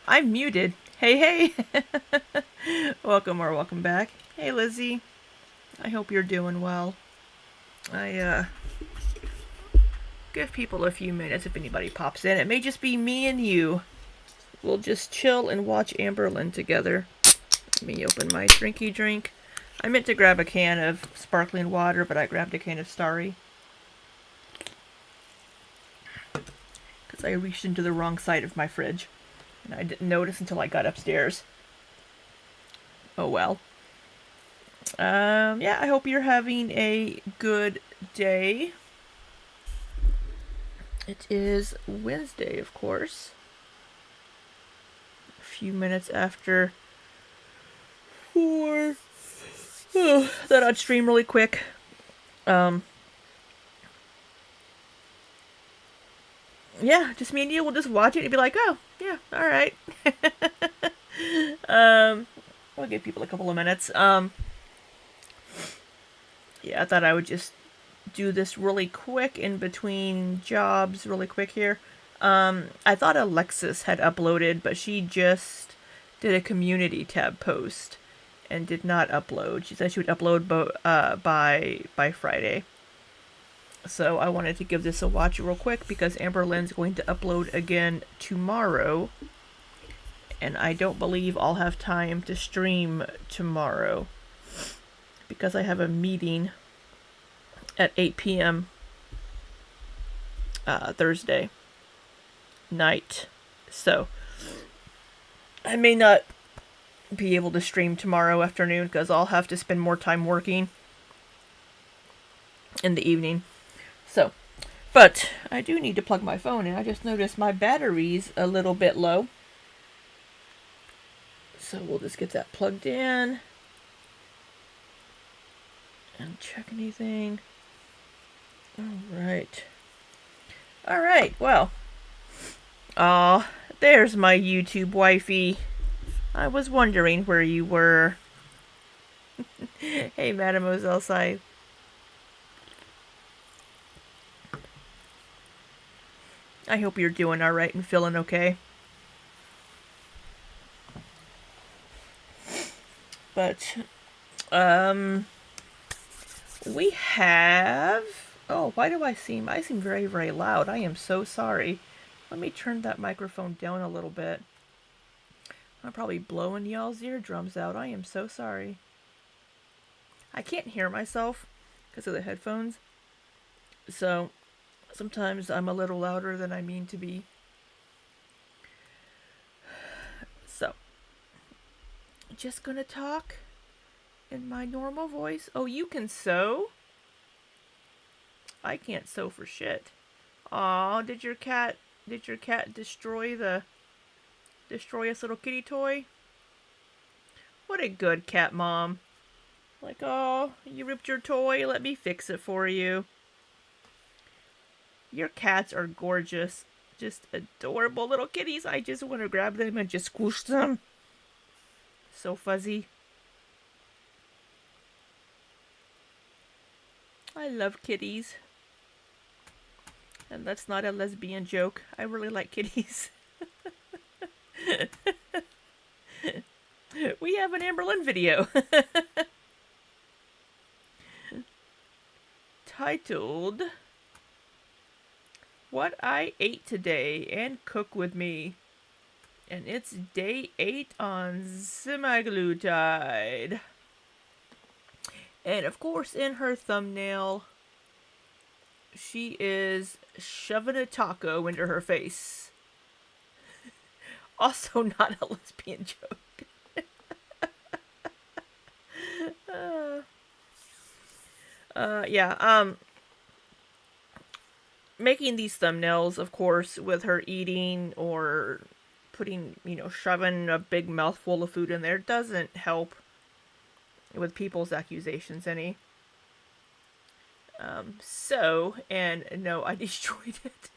I'm muted. Hey, hey. Welcome back. Hey, Lizzie. I hope you're doing well. I give people a few minutes if anybody pops in. It may just be me and you. We'll just chill and watch Amberlynn together. Let me open my drinky drink. I meant to grab a can of sparkling water, but I grabbed a can of Starry. Because I reached into the wrong side of my fridge. And I didn't notice until I got upstairs. Oh well. Yeah, I hope you're having a good day. It is Wednesday, of course. A few minutes after 4. Oh, thought I'd stream really quick. Yeah, just me and you will just watch it and be like, oh, yeah, alright. We'll give people a couple of minutes. Yeah, I thought I would just do this really quick in between jobs, really quick here. I thought Alexis had uploaded, but she just did a community tab post and did not upload. She said she would upload by Friday. So I wanted to give this a watch real quick because Amberlynn's going to upload again tomorrow. And I don't believe I'll have time to stream tomorrow because I have a meeting at 8 p.m. Thursday night. So I may not be able to stream tomorrow afternoon because I'll have to spend more time working in the evening. So, but I do need to plug my phone in. I just noticed my battery's a little bit low. So we'll just get that plugged in. And check anything. Alright. Alright, well. Aw, there's my YouTube wifey. I was wondering where you were. Hey, Mademoiselle Scythe. I hope you're doing alright and feeling okay. But, we have... Oh, why do I seem very, very loud. I am so sorry. Let me turn that microphone down a little bit. I'm probably blowing y'all's eardrums out. I am so sorry. I can't hear myself because of the headphones. So, sometimes I'm a little louder than I mean to be. So, just gonna talk in my normal voice. Oh, you can sew? I can't sew for shit. Aw, did your cat destroy its little kitty toy? What a good cat mom. Like, oh, you ripped your toy, let me fix it for you. Your cats are gorgeous. Just adorable little kitties. I just want to grab them and just squish them. So fuzzy. I love kitties. And that's not a lesbian joke. I really like kitties. We have an Amberlynn video. Titled What I Ate Today and Cook With Me. And it's day 8 on semaglutide. And of course, in her thumbnail, she is shoving a taco into her face. Also not a lesbian joke. Making these thumbnails, of course, with her eating or putting, shoving a big mouthful of food in there doesn't help with people's accusations any. And no, I destroyed it.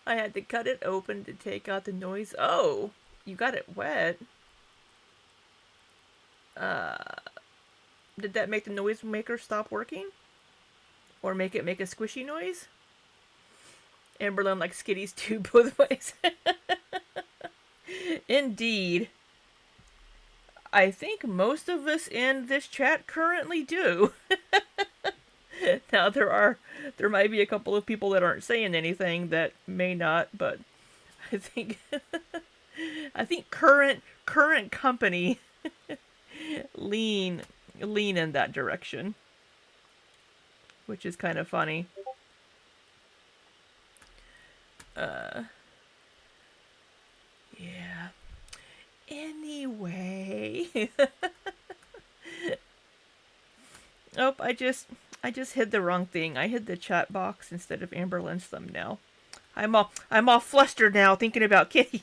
I had to cut it open to take out the noise. Oh, you got it wet. Did that make the noise maker stop working? Or make it make a squishy noise? Amberlynn likes kitties too, both ways. Indeed. I think most of us in this chat currently do. Now there might be a couple of people that aren't saying anything that may not, but I think I think current company lean lean in that direction, which is kind of funny. Uh yeah. Anyway, oh, I just hid the wrong thing. I hid the chat box instead of Amberlynn's thumbnail. I'm all flustered now thinking about kitties.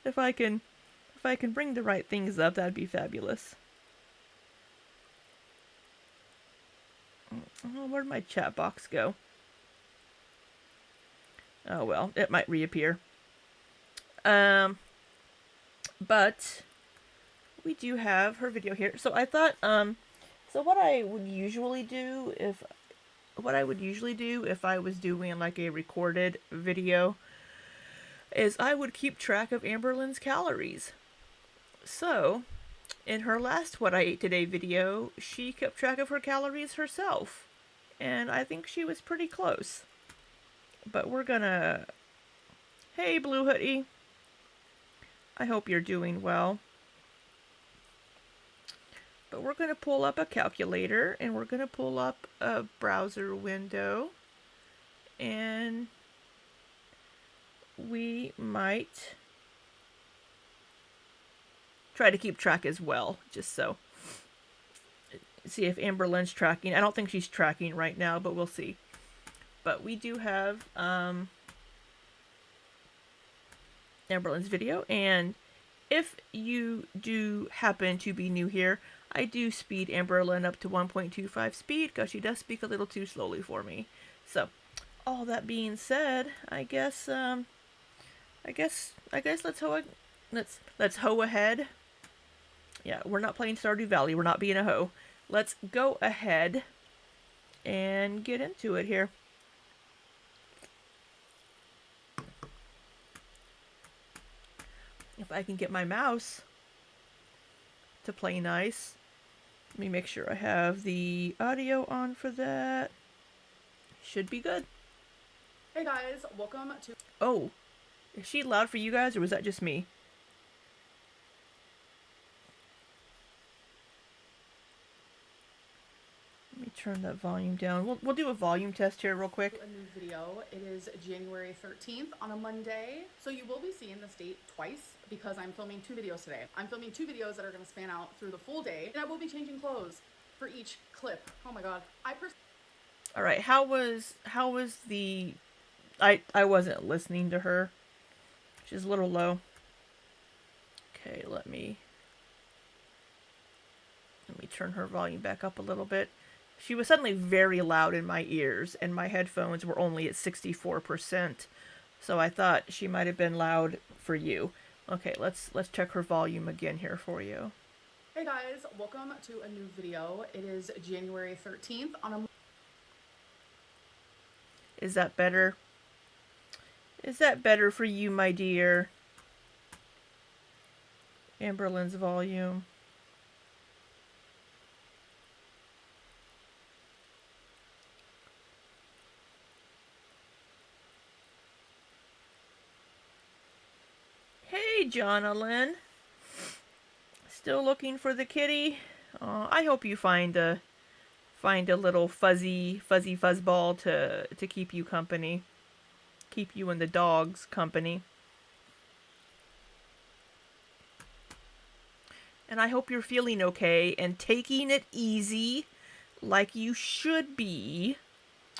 if I can if I can bring the right things up, that'd be fabulous. Oh, where'd my chat box go? Oh well, it might reappear. But we do have her video here. So I thought, so what I would usually do if I was doing like a recorded video is I would keep track of Amberlynn's calories. So, in her last What I Ate Today video, she kept track of her calories herself. And I think she was pretty close. But we're gonna... Hey, Blue Hoodie. I hope you're doing well. But we're gonna pull up a calculator, and we're gonna pull up a browser window. And we might try to keep track as well, just so. See if Amberlynn's tracking. I don't think she's tracking right now, but we'll see. But we do have Amberlynn's video, and if you do happen to be new here, I do speed Amberlynn up to 1.25 speed because she does speak a little too slowly for me. So, all that being said, I guess let's hoe ahead. Yeah, we're not playing Stardew Valley. We're not being a hoe. Let's go ahead and get into it here. If I can get my mouse to play nice. Let me make sure I have the audio on for that. Should be good. Hey guys, welcome to... Oh, is she loud for you guys or was that just me? Let me turn that volume down. We'll do a volume test here real quick. A new video. It is January 13th on a Monday. So you will be seeing this date twice because I'm filming 2 videos today. I'm filming 2 videos that are going to span out through the full day. And I will be changing clothes for each clip. Oh my god. All right, how was the... I wasn't listening to her. She's a little low. Okay, let me turn her volume back up a little bit. She was suddenly very loud in my ears, and my headphones were only at 64%. So I thought she might have been loud for you. Okay, let's check her volume again here for you. Hey guys, welcome to a new video. It is January 13th on a... Is that better? Is that better for you, my dear? Amberlynn's volume. Hey, Jonalyn. Still looking for the kitty? I hope you find a little fuzzy fuzzball to keep you company. Keep you and the dog's company. And I hope you're feeling okay and taking it easy like you should be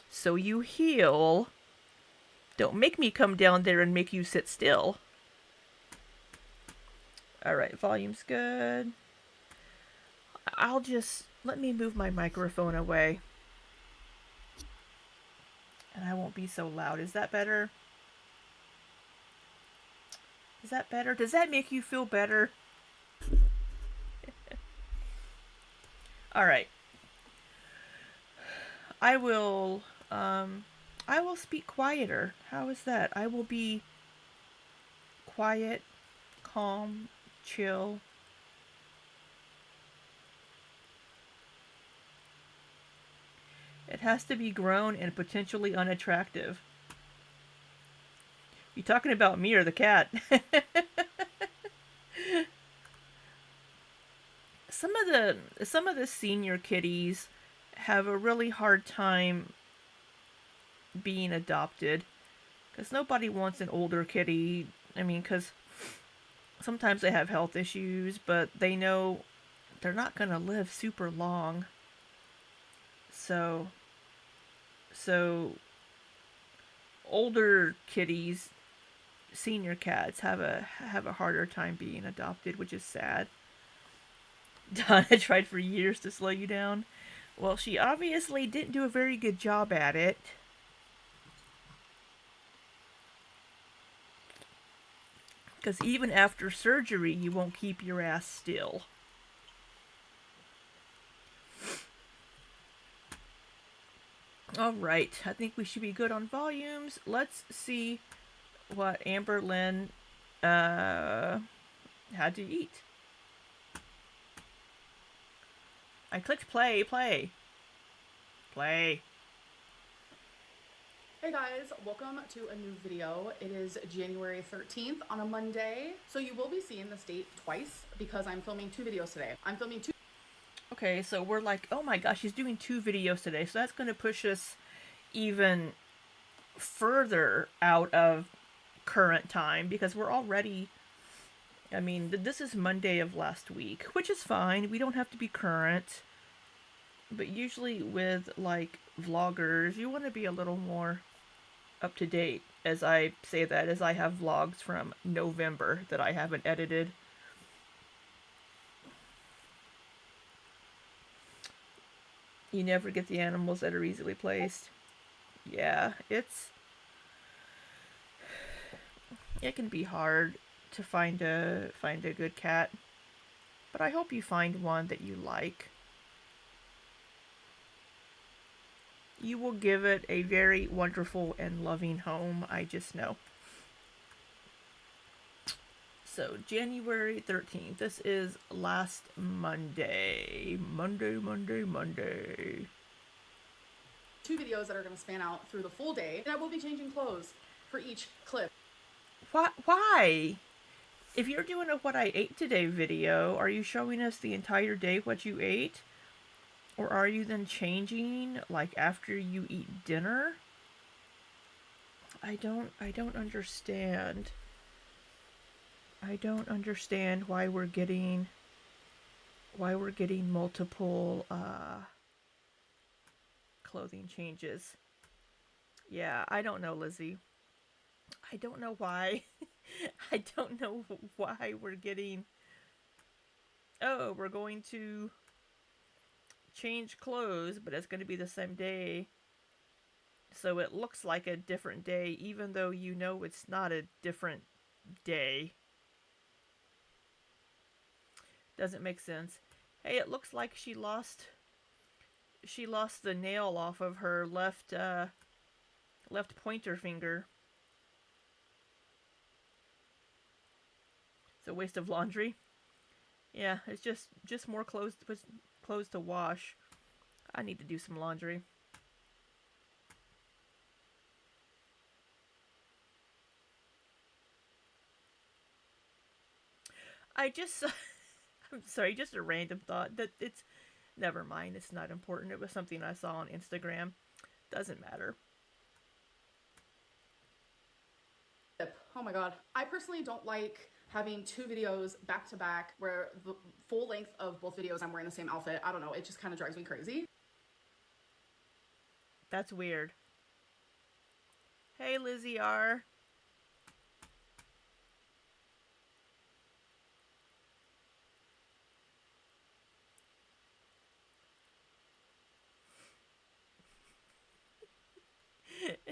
so you heal. Don't make me come down there and make you sit still. Alright, volume's good. Let me move my microphone away. And I won't be so loud. Is that better? Is that better? Does that make you feel better? Alright. I will speak quieter. How is that? I will be quiet, calm, chill. It has to be grown and potentially unattractive. You talking about me or the cat? Some of the senior kitties have a really hard time being adopted because nobody wants an older kitty. I mean, because sometimes they have health issues, but they know they're not gonna live super long. So, so older kitties, senior cats have a harder time being adopted, which is sad. Donna tried for years to slow you down. Well, she obviously didn't do a very good job at it. Because even after surgery, you won't keep your ass still. Alright, I think we should be good on volumes. Let's see what Amberlynn had to eat. I clicked play, play. Play. Hey guys, welcome to a new video. It is January 13th on a Monday. So you will be seeing this date twice because I'm filming 2 videos today. I'm filming 2. Okay, so we're like, oh my gosh, she's doing 2 videos today. So that's going to push us even further out of current time because we're already, I mean, this is Monday of last week, which is fine. We don't have to be current. But usually with like vloggers, you want to be a little more up to date. As I say that, as I have vlogs from November that I haven't edited. You never get the animals that are easily placed. Yeah, it can be hard to find a good cat. But I hope you find one that you like. You will give it a very wonderful and loving home, I just know. So, January 13th. This is last Monday. Monday. 2 videos that are going to span out through the full day. And I will be changing clothes for each clip. Why? If you're doing a what I ate today video, are you showing us the entire day what you ate? Or are you then changing like after you eat dinner? I don't understand. I don't understand why we're getting multiple clothing changes. Yeah, I don't know, Lizzie. I don't know why. I don't know why we're getting. Oh, we're going to change clothes, but it's going to be the same day. So it looks like a different day, even though you know it's not a different day. Doesn't make sense. Hey, it looks like she lost the nail off of her left pointer finger. It's a waste of laundry. Yeah, it's just more clothes to wash. I need to do some laundry. I just I'm sorry, just a random thought that it's never mind, it's not important. It was something I saw on Instagram. Doesn't matter. Oh my god. I personally don't like having 2 videos back to back where the full length of both videos I'm wearing the same outfit. I don't know, it just kind of drives me crazy. That's weird. Hey, Lizzie R.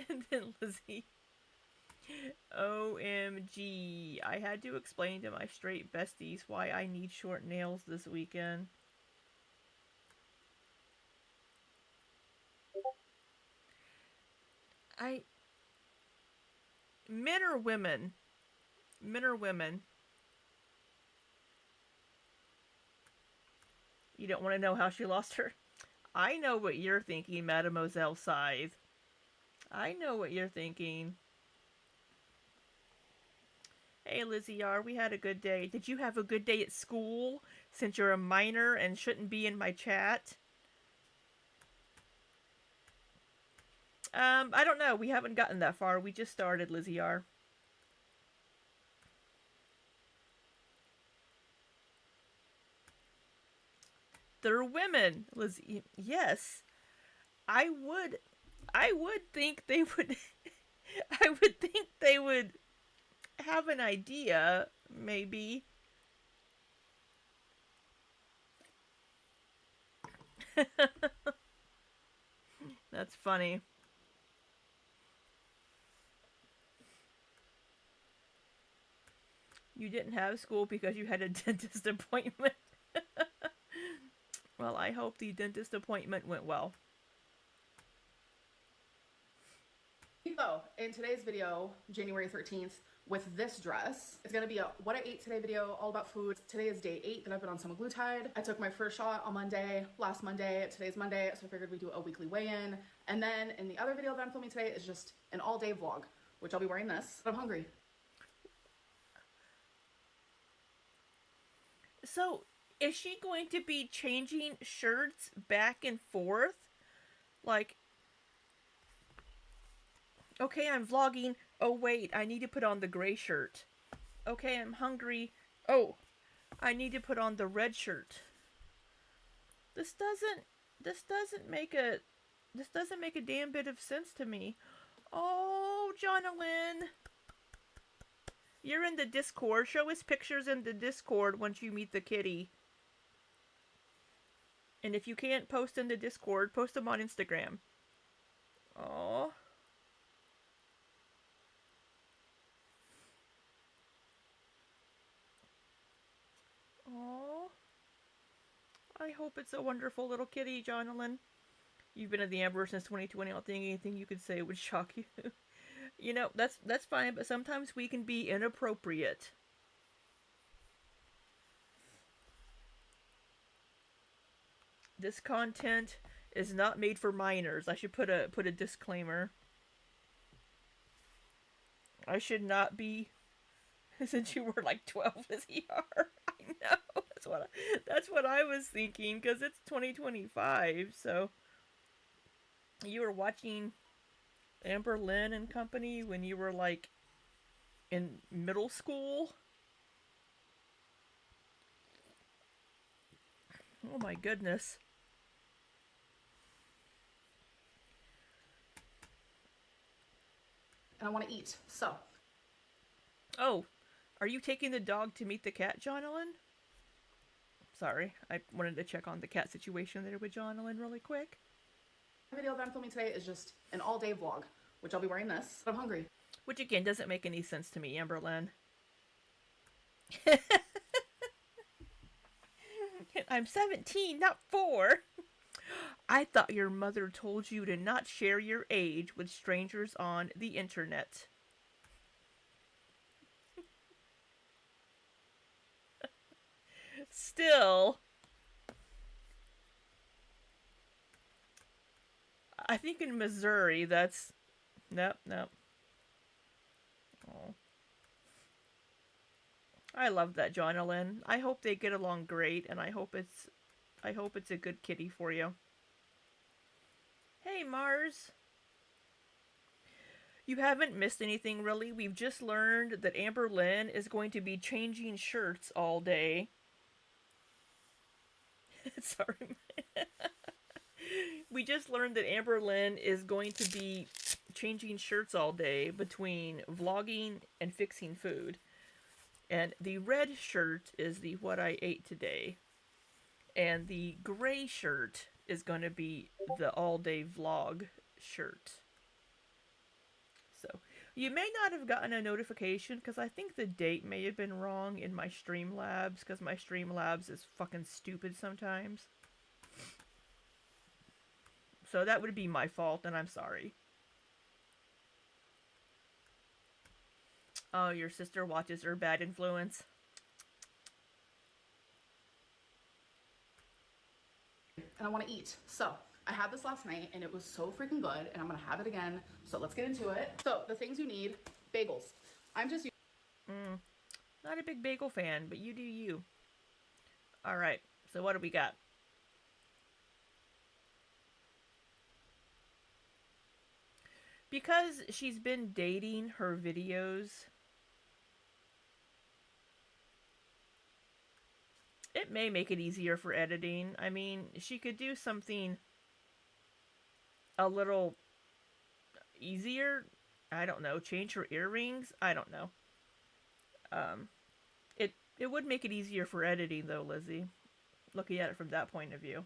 And then Lizzie, OMG. I had to explain to my straight besties why I need short nails this weekend. Men or women? Men or women? You don't want to know how she lost her? I know what you're thinking, Mademoiselle Scythe. I know what you're thinking. Hey, Lizzie R., we had a good day. Did you have a good day at school, since you're a minor and shouldn't be in my chat? I don't know. We haven't gotten that far. We just started, Lizzie R. They're women, Lizzie. Yes, I would. I would think they would. I would think they would have an idea, maybe. That's funny. You didn't have school because you had a dentist appointment. Well, I hope the dentist appointment went well. So, in today's video, January 13th, with this dress, it's gonna be a what I ate today video, all about food. Today is day 8 that I've been on semaglutide. I took my first shot on Monday, last Monday, today's Monday, so I figured we'd do a weekly weigh-in. And then in the other video that I'm filming today is just an all-day vlog, which I'll be wearing this, but I'm hungry. So, is she going to be changing shirts back and forth? Like, okay, I'm vlogging. Oh, wait, I need to put on the gray shirt. Okay, I'm hungry. Oh, I need to put on the red shirt. This doesn't make a damn bit of sense to me. Oh, Jonalyn. You're in the Discord. Show us pictures in the Discord once you meet the kitty. And if you can't post in the Discord, post them on Instagram. Aww. Aww. I hope it's a wonderful little kitty, Jonalyn. You've been at the Amber since 2020. I don't think anything you could say would shock you. You know, that's fine, but sometimes we can be inappropriate. This content is not made for minors. I should put a disclaimer. I should not be, since you were like 12 as you are. I know. That's what I was thinking, because it's 2025, so you were watching Amberlynn and company when you were like in middle school. Oh my goodness. And I want to eat, so. Oh, are you taking the dog to meet the cat, Jonalyn? Sorry, I wanted to check on the cat situation there with Jonalyn really quick. The video that I'm filming today is just an all-day vlog, which I'll be wearing this, but I'm hungry. Which again doesn't make any sense to me, Amberlynn. I'm 17, not 4. I thought your mother told you to not share your age with strangers on the internet. Still, I think in Missouri that's... Nope. Oh. I love that, Jonalyn. I hope they get along great, and I hope it's a good kitty for you. Hey, Mars. You haven't missed anything, really. We've just learned that Amberlynn is going to be changing shirts all day. Sorry. We just learned that Amberlynn is going to be changing shirts all day between vlogging and fixing food. And the red shirt is the what I ate today. And the gray shirt is going to be the all-day vlog shirt. So, you may not have gotten a notification because I think the date may have been wrong in my Streamlabs because my Streamlabs is fucking stupid sometimes. So that would be my fault, and I'm sorry. Oh, your sister watches her Bad Influence. And I want to eat. So I had this last night and it was so freaking good and I'm going to have it again. So let's get into it. So the things you need, bagels. I'm just Not a big bagel fan, but you do you. Alright, so what do we got? Because she's been dating her videos, it may make it easier for editing. I mean, she could do something a little easier. I don't know, change her earrings. I don't know. It would make it easier for editing though, Lizzie. Looking at it from that point of view.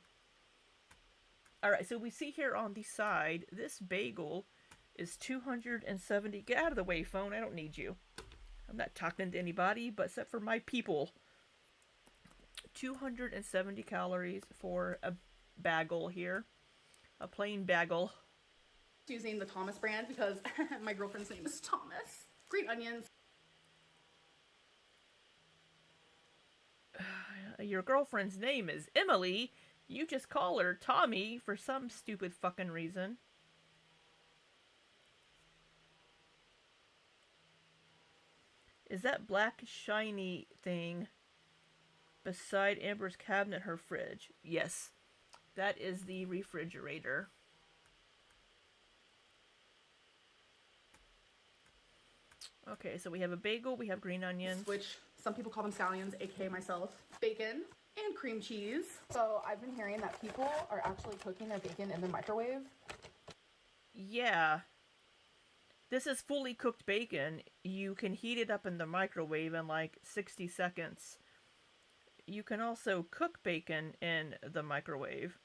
All right, so we see here on the side, this bagel is 270. Get out of the way, phone. I don't need you. I'm not talking to anybody, but except for my people. 270 calories for a bagel here. A plain bagel. using the Thomas brand because my girlfriend's name is Thomas. Green onions. Your girlfriend's name is Emily. You just call her Tommy for some stupid fucking reason. Is that black shiny thing beside Amber's cabinet her fridge? Yes, that is the refrigerator. Okay, so we have a bagel, we have green onions. Which some people call them scallions, aka myself. Bacon and cream cheese. So I've been hearing that people are actually cooking their bacon in the microwave. Yeah. This is fully cooked bacon. You can heat it up in the microwave in like 60 seconds. You can also cook bacon in the microwave.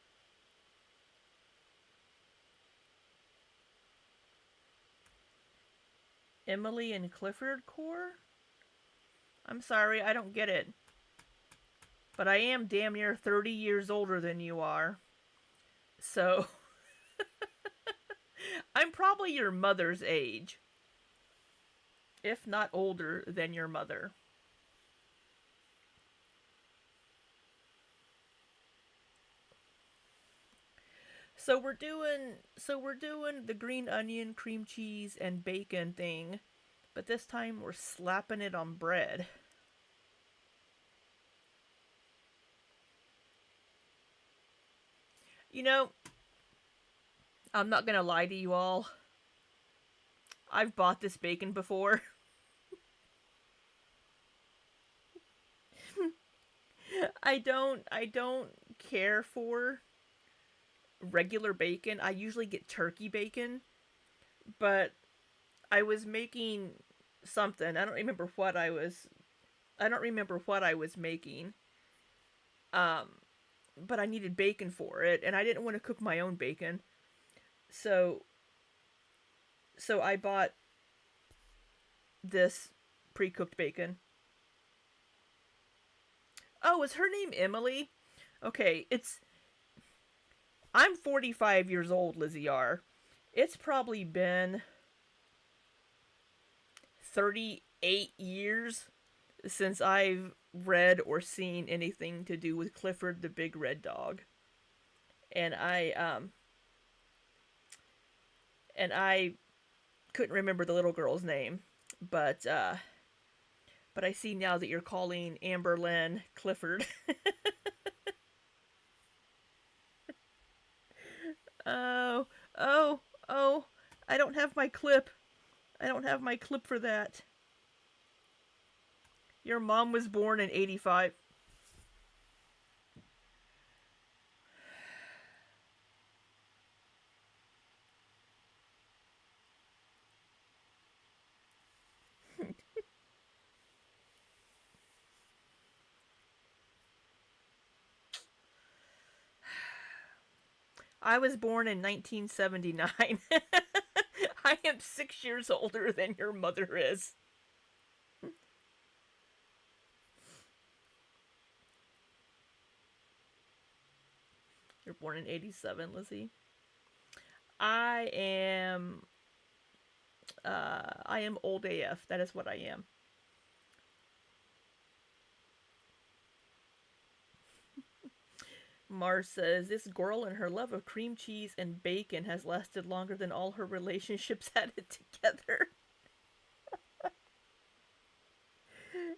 Emily and Clifford core? I'm sorry, I don't get it. But I am damn near 30 years older than you are. So, I'm probably your mother's age. If not older than your mother. So we're doing the green onion, cream cheese, and bacon thing, but this time we're slapping it on bread. You know, I'm not gonna lie to you all. I've bought this bacon before. I don't care for regular bacon. I usually get turkey bacon, but I was making something. I don't remember what I was making. But I needed bacon for it and I didn't want to cook my own bacon. So I bought this pre-cooked bacon. Oh, is her name Emily? Okay, I'm 45 years old, Lizzie R. It's probably been 38 years since I've read or seen anything to do with Clifford the Big Red Dog. And I couldn't remember the little girl's name, but I see now that you're calling Amberlynn Clifford. Oh, oh, oh! I don't have my clip. I don't have my clip for that. Your mom was born in 85. I was born in 1979. I am 6 years older than your mother is. You're born in 87, Lizzie. I am I am old AF. That is what I am. Mars says, this girl and her love of cream cheese and bacon has lasted longer than all her relationships added together.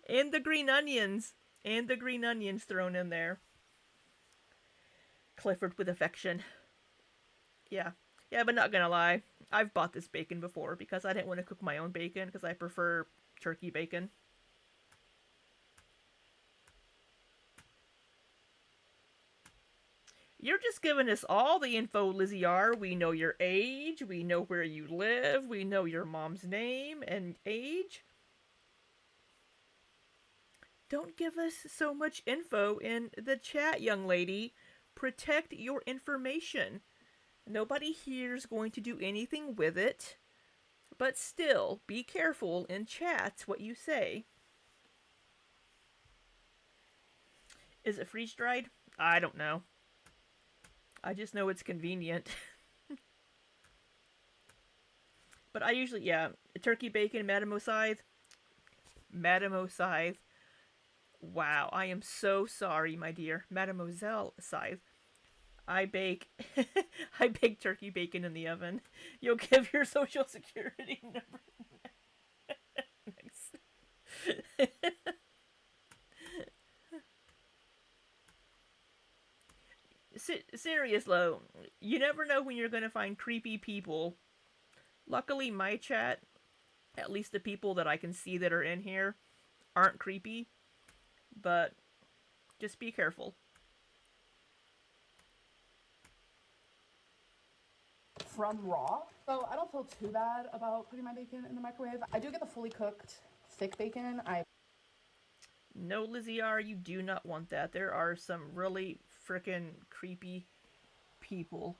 And the green onions. And the green onions thrown in there. Clifford with affection. Yeah. Yeah, but not gonna lie. I've bought this bacon before because I didn't want to cook my own bacon because I prefer turkey bacon. You're just giving us all the info, Lizzie R. We know your age, we know where you live, we know your mom's name and age. Don't give us so much info in the chat, young lady. Protect your information. Nobody here's going to do anything with it. But still, be careful in chats what you say. Is it freeze dried? I don't know. I just know it's convenient. But I usually, yeah, turkey bacon, Madame Scythe. Madame Scythe. Wow, I am so sorry, my dear. Mademoiselle Scythe. I bake I bake turkey bacon in the oven. You'll give your social security number next. Serious though, you never know when you're gonna find creepy people. Luckily, my chat, at least the people that I can see that are in here, aren't creepy. But just be careful. From raw. So I don't feel too bad about putting my bacon in the microwave. I do get the fully cooked thick bacon. No, Lizzie R, you do not want that. There are some really frickin' creepy people.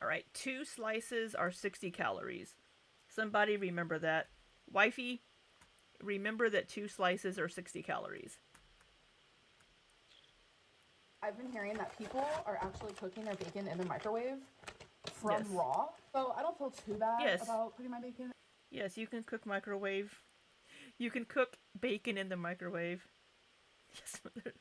Alright, 2 slices are 60 calories. Somebody remember that. Wifey, remember that 2 slices are 60 calories. I've been hearing that people are actually cooking their bacon in the microwave from Yes. raw. So I don't feel too bad about putting my bacon. Yes, you can cook microwave. You can cook bacon in the microwave. Yes, mother.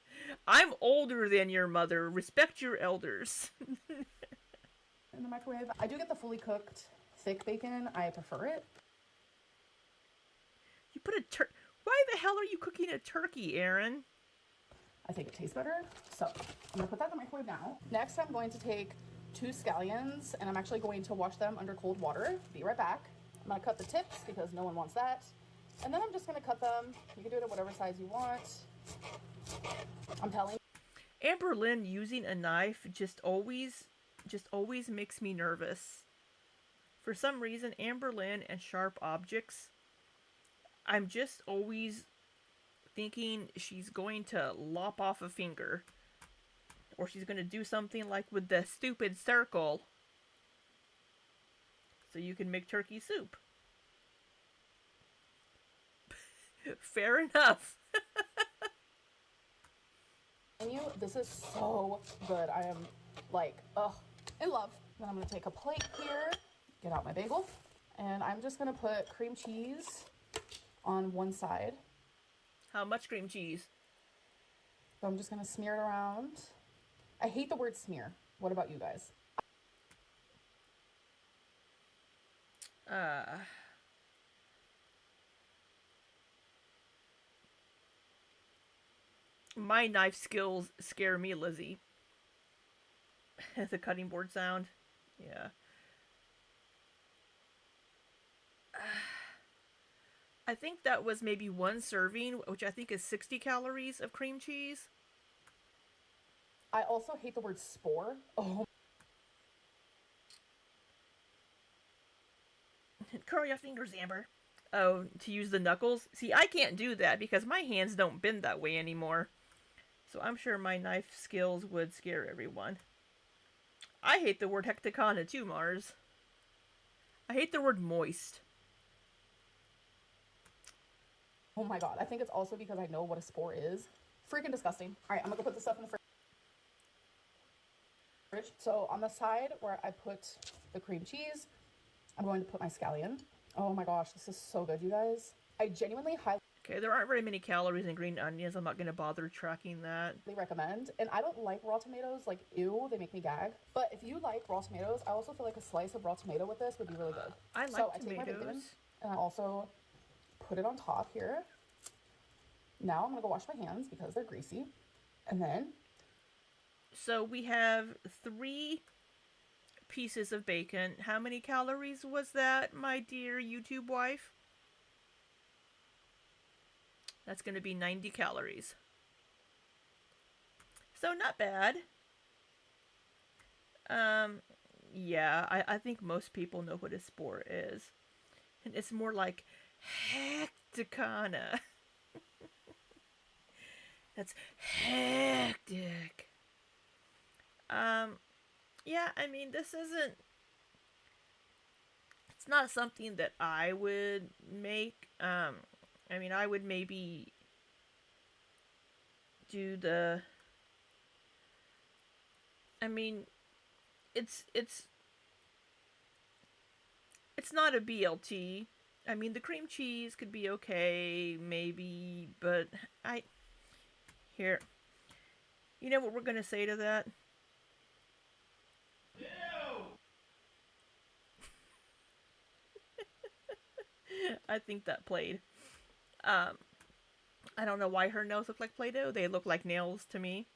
I'm older than your mother. Respect your elders. In the microwave. I do get the fully cooked thick bacon. I prefer it. You put a Why the hell are you cooking a turkey, Aaron? I think it tastes better. So I'm gonna put that in the microwave now. Next, I'm going to take 2 scallions and I'm actually going to wash them under cold water. Be right back. I'm gonna cut the tips because no one wants that. And then I'm just gonna cut them. You can do it at whatever size you want. I'm telling you. Amberlynn using a knife just always makes me nervous. For some reason, Amberlynn and sharp objects, I'm just always thinking she's going to lop off a finger. Or she's going to do something like with the stupid circle. So you can make turkey soup. Fair enough. This is so good. I am like, in love. Then I'm gonna take a plate here, get out my bagel, and I'm just gonna put cream cheese on one side. How much cream cheese? So I'm just gonna smear it around. I hate the word smear. What about you guys? My knife skills scare me, Lizzie. The cutting board sound. Yeah. I think that was maybe 1 serving, which I think is 60 calories of cream cheese. I also hate the word spore. Oh. Curl your fingers, Amber. Oh, to use the knuckles? See, I can't do that because my hands don't bend that way anymore. So I'm sure my knife skills would scare everyone. I hate the word hectacana too, Mars. I hate the word moist. Oh my god, I think it's also because I know what a spore is. Freaking disgusting. Alright, I'm gonna put this stuff in the fridge. So on the side where I put the cream cheese, I'm going to put my scallion. Oh my gosh, this is so good, you guys. I genuinely highly Okay, there aren't very many calories in green onions. I'm not going to bother tracking that. recommend. And I don't like raw tomatoes. Like, ew, they make me gag. But if you like raw tomatoes, I also feel like a slice of raw tomato with this would be really good. I like so tomatoes. I take my bacon and I also put it on top here. Now I'm going to go wash my hands because they're greasy. And then... So we have 3 pieces of bacon. How many calories was that, my dear YouTube wife? That's going to be 90 calories. So not bad. Yeah, I think most people know what a spore is. And it's more like hecticana. That's hectic. Yeah, I mean, this isn't... It's not something that I would make. I mean, I would maybe do the... I mean, it's not a BLT. I mean, the cream cheese could be okay, maybe, but here. You know what we're gonna say to that? Ew! I think that played. I don't know why her nails look like Play-Doh. They look like nails to me.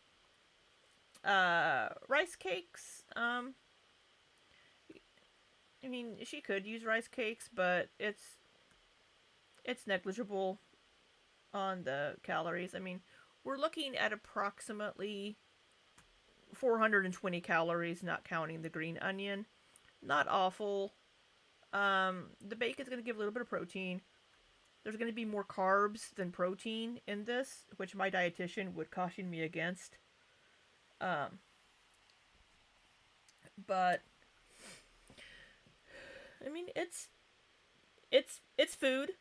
Rice cakes. I mean, she could use rice cakes, but it's negligible on the calories. I mean, we're looking at approximately 420 calories, not counting the green onion. Not awful. The bacon's going to give a little bit of protein. There's going to be more carbs than protein in this, which my dietitian would caution me against. But I mean, it's food.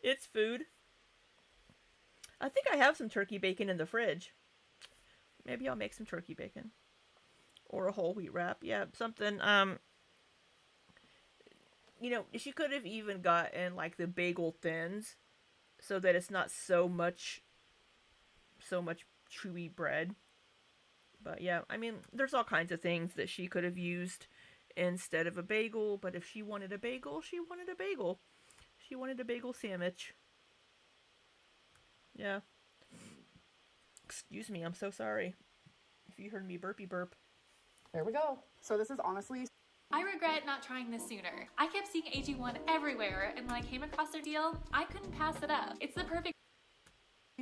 It's food. I think I have some turkey bacon in the fridge. Maybe I'll make some turkey bacon. Or a whole wheat wrap. Yeah, something, you know, she could have even gotten, like, the bagel thins, so that it's not so much chewy bread. But yeah, I mean, there's all kinds of things that she could have used instead of a bagel, but if she wanted a bagel, she wanted a bagel. She wanted a bagel sandwich. Yeah. Excuse me, I'm so sorry. If you heard me burpy burp. There we go. So this is honestly... I regret not trying this sooner. I kept seeing AG1 everywhere, and when I came across their deal, I couldn't pass it up. It's the perfect...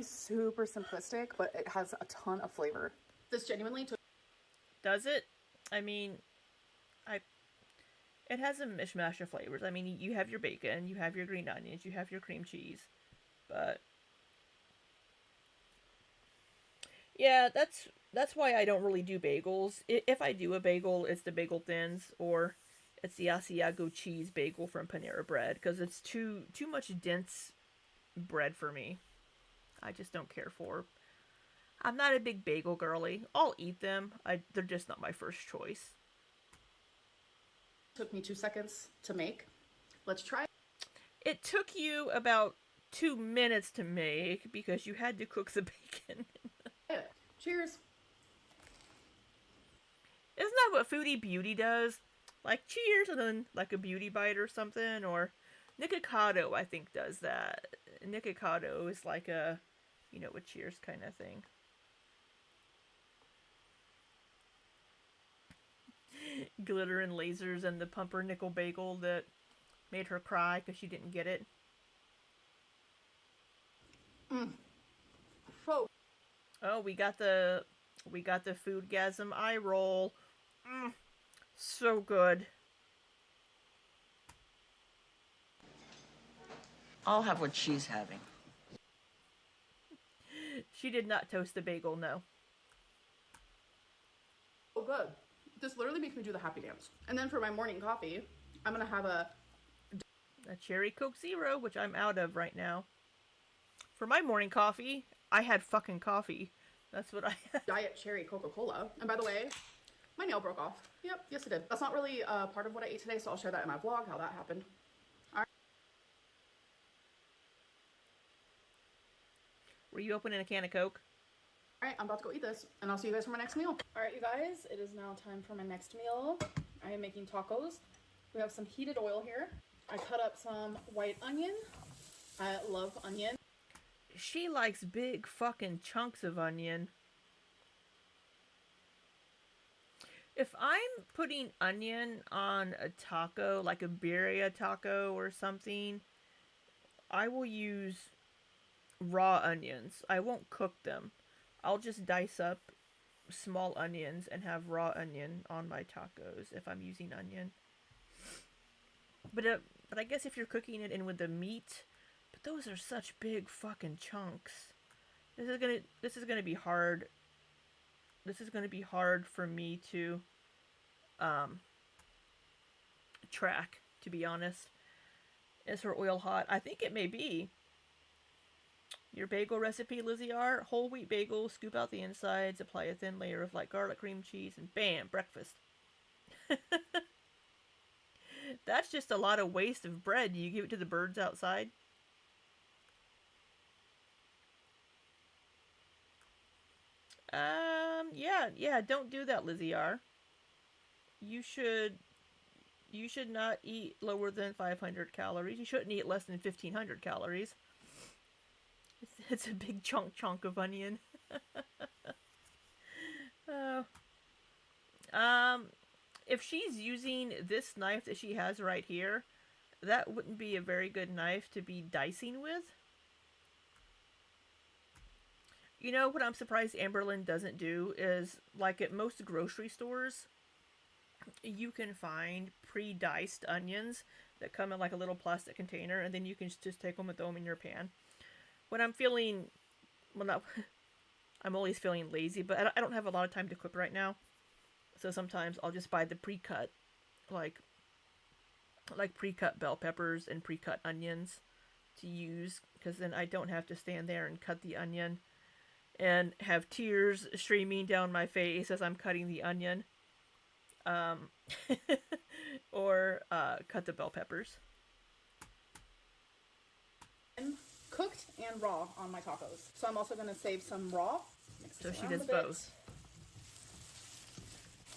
super simplistic, but it has a ton of flavor. This genuinely took... Does it? I mean, it has a mishmash of flavors. I mean, you have your bacon, you have your green onions, you have your cream cheese. But yeah, that's why I don't really do bagels. If I do a bagel, it's the bagel thins, or it's the Asiago cheese bagel from Panera Bread, because it's too much dense bread for me. I just don't care for. I'm not a big bagel girly. I'll eat them. They're just not my first choice. Took me 2 seconds to make. Let's try. It took you about 2 minutes to make because you had to cook the bacon. Cheers. Isn't that what Foodie Beauty does? Like, cheers, and then, like, a beauty bite or something? Or Nikocado, I think, does that. Nikocado is like a, you know, a cheers kind of thing. Glitter and lasers and the pumpernickel bagel that made her cry because she didn't get it. So... Oh, we got the foodgasm eye roll. So good. I'll have what she's having. She did not toast the bagel, no. Oh, good. This literally makes me do the happy dance. And then for my morning coffee, I'm gonna have a Cherry Coke Zero, which I'm out of right now. For my morning coffee, I had fucking coffee. That's what I had. diet cherry Coca-Cola. And by the way, My nail broke off. Yep, yes it did. That's not really part of what I ate today, so I'll share that in my vlog, how that happened. All right. Were you opening a can of Coke? All right, I'm about to go eat this, and I'll see you guys for my next meal. All right, you guys, it is now time for my next meal. I am making tacos. We have some heated oil here. I cut up some white onion. I love onion. She likes big fucking chunks of onion. If I'm putting onion on a taco, like a birria taco or something, I will use raw onions. I won't cook them. I'll just dice up small onions and have raw onion on my tacos if I'm using onion. But I guess if you're cooking it in with the meat, but those are such big fucking chunks. This is gonna be hard. This is gonna be hard for me to track, to be honest. Is her oil hot? I think it may be. Your bagel recipe, Lizzie R. Whole wheat bagel, scoop out the insides, apply a thin layer of light garlic cream cheese, and bam, breakfast. That's just a lot of waste of bread. You give it to the birds outside. Yeah, don't do that, Lizzie R. You should not eat lower than 500 calories. You shouldn't eat less than 1500 calories. It's a big chunk of onion. Oh. If she's using this knife that she has right here, that wouldn't be a very good knife to be dicing with. You know what I'm surprised Amberlynn doesn't do is, like at most grocery stores, you can find pre-diced onions that come in like a little plastic container, and then you can just take them and throw them in your pan. When I'm feeling, well, not, I'm always feeling lazy, but I don't have a lot of time to cook right now. So sometimes I'll just buy the pre-cut, like pre-cut bell peppers and pre-cut onions to use, because then I don't have to stand there and cut the onion and have tears streaming down my face as I'm cutting the onion. Or cut the bell peppers. Cooked and raw on my tacos. So I'm also going to save some raw. So she does both.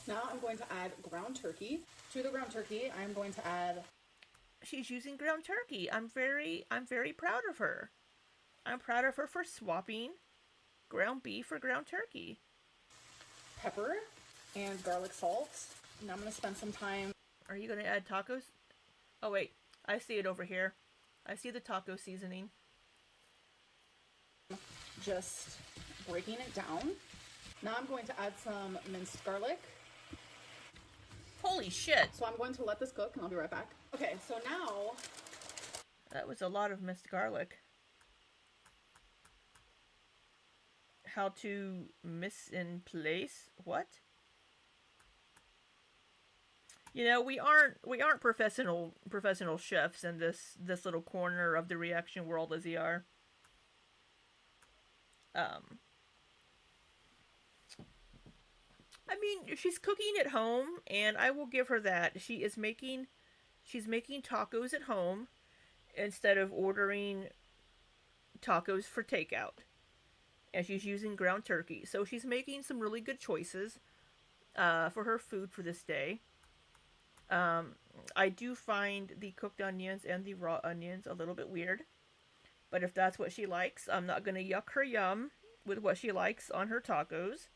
Now I'm going to add ground turkey. To the ground turkey, I'm going to add... She's using ground turkey. I'm very proud of her. I'm proud of her for swapping ground beef for ground turkey. Pepper and garlic salt. Now I'm going to spend some time... Are you going to add tacos? Oh wait, I see it over here. I see the taco seasoning. Just breaking it down. Now I'm going to add some minced garlic. Holy shit! So I'm going to let this cook and I'll be right back. Okay, so now... That was a lot of minced garlic. How to miss in place? What? You know, we aren't professional chefs in this little corner of the reaction world as we are. I mean, she's cooking at home, and I will give her that. She's making tacos at home instead of ordering tacos for takeout. And she's using ground turkey. So she's making some really good choices for her food for this day. I do find the cooked onions and the raw onions a little bit weird. But if that's what she likes, I'm not going to yuck her yum with what she likes on her tacos.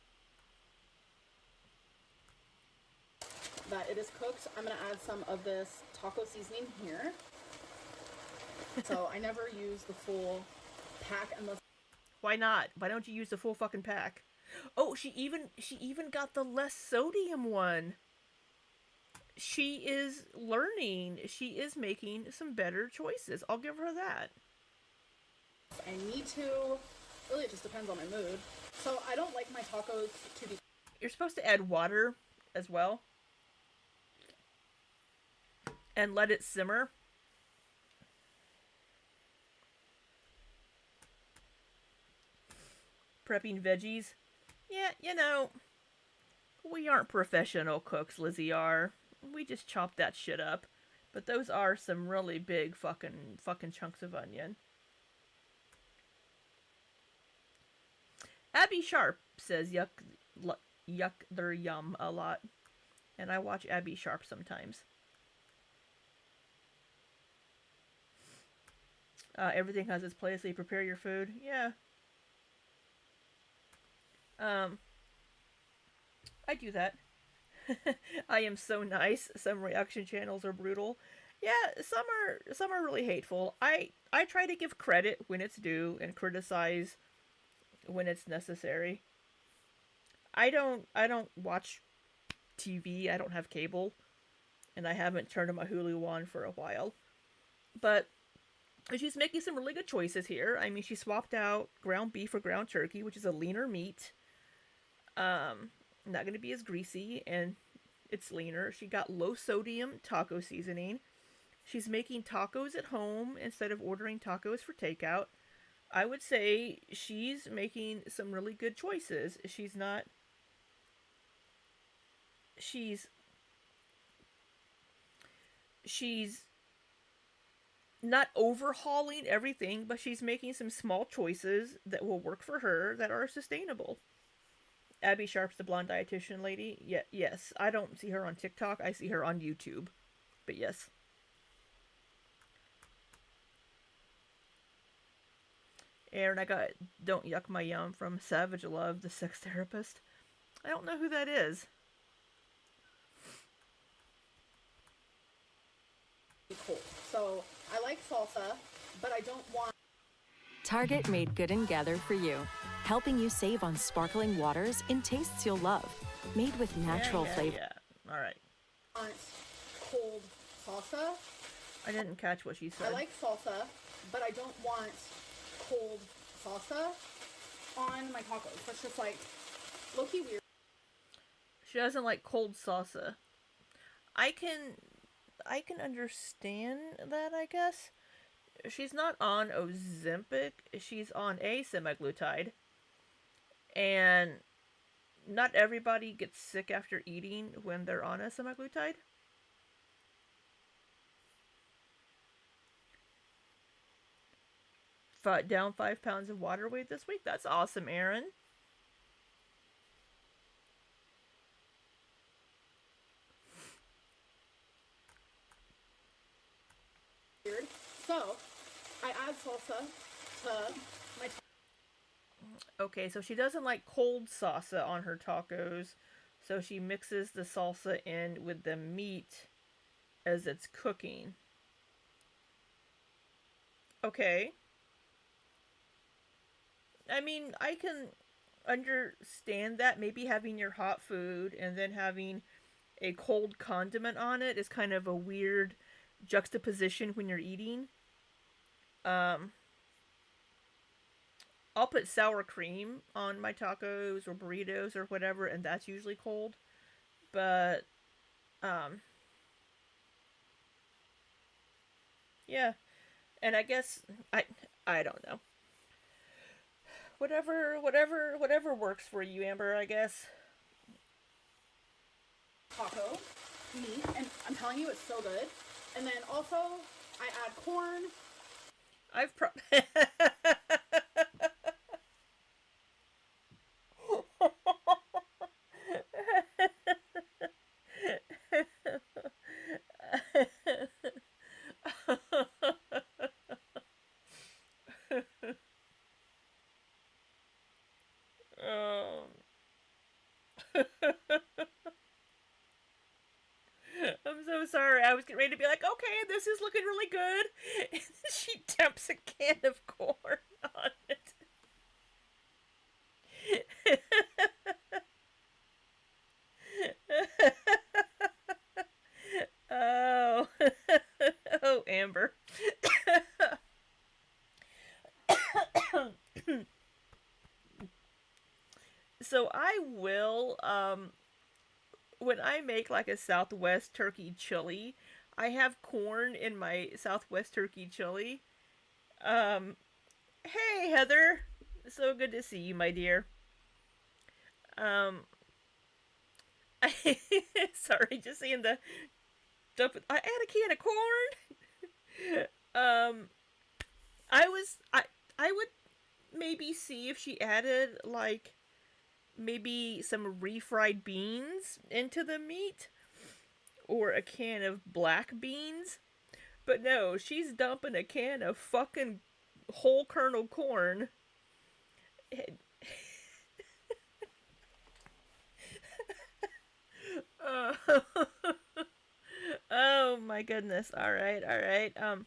That it is cooked, I'm going to add some of this taco seasoning here. So I never use the full pack unless... Why not? Why don't you use the full fucking pack? Oh, she even got the less sodium one. She is learning. She is making some better choices. I'll give her that. I need to... Really, it just depends on my mood. So I don't like my tacos to be... You're supposed to add water as well. And let it simmer. Prepping veggies. Yeah, you know, We aren't professional cooks, Lizzie R. We just chop that shit up. But those are some really big fucking chunks of onion. Abby Sharp says yuck, they're yum a lot. And I watch Abby Sharp sometimes. Everything has its place, so you prepare your food. Yeah. I do that. I am so nice. Some reaction channels are brutal. Yeah, some are really hateful. I try to give credit when it's due and criticize when it's necessary. I don't watch TV. I don't have cable, and I haven't turned on my Hulu on for a while. But she's making some really good choices here. I mean, she swapped out ground beef for ground turkey, which is a leaner meat. Not going to be as greasy, and it's leaner. She got low sodium taco seasoning. She's making tacos at home instead of ordering tacos for takeout. I would say she's making some really good choices. She's not overhauling everything, but she's making some small choices that will work for her that are sustainable. Abby Sharp's the blonde dietitian lady. Yeah, yes. I don't see her on TikTok. I see her on YouTube. But yes. Aaron, I got Don't Yuck My Yum from Savage Love, the sex therapist. I don't know who that is. Cool. So I like salsa, but I don't want. Target made Good and Gather for you, helping you save on sparkling waters in tastes you'll love, made with natural flavor. Yeah. All right. Want cold salsa. I didn't catch what she said. I like salsa, but I don't want cold salsa on my tacos. That's just like low-key weird. She doesn't like cold salsa. I can understand that, I guess. She's not on Ozempic. She's on a semaglutide. And not everybody gets sick after eating when they're on a semaglutide. Down 5 pounds of water weight this week. That's awesome, Aaron. So I add salsa to my. Okay, so she doesn't like cold salsa on her tacos, so she mixes the salsa in with the meat as it's cooking. Okay. I mean, I can understand that. Maybe having your hot food and then having a cold condiment on it is kind of a weird juxtaposition when you're eating. I'll put sour cream on my tacos or burritos or whatever, and that's usually cold. But, yeah. And I guess, I don't know. Whatever works for you, Amber, I guess. Taco meat, and I'm telling you, it's so good. And then also, I add corn. I've pro. I'm so sorry. I was getting ready to be like, okay, this is looking really good. And she dumps a can of corn on it. Oh. Oh, Amber. So I will, when I make like a Southwest turkey chili, I have corn in my Southwest turkey chili. Hey, Heather. So good to see you, my dear. Um, Sorry, just seeing the dump. I add a can of corn. I would maybe see if she added like maybe some refried beans into the meat or a can of black beans. But no, she's dumping a can of fucking whole kernel corn. uh, oh my goodness. All right, all right. Um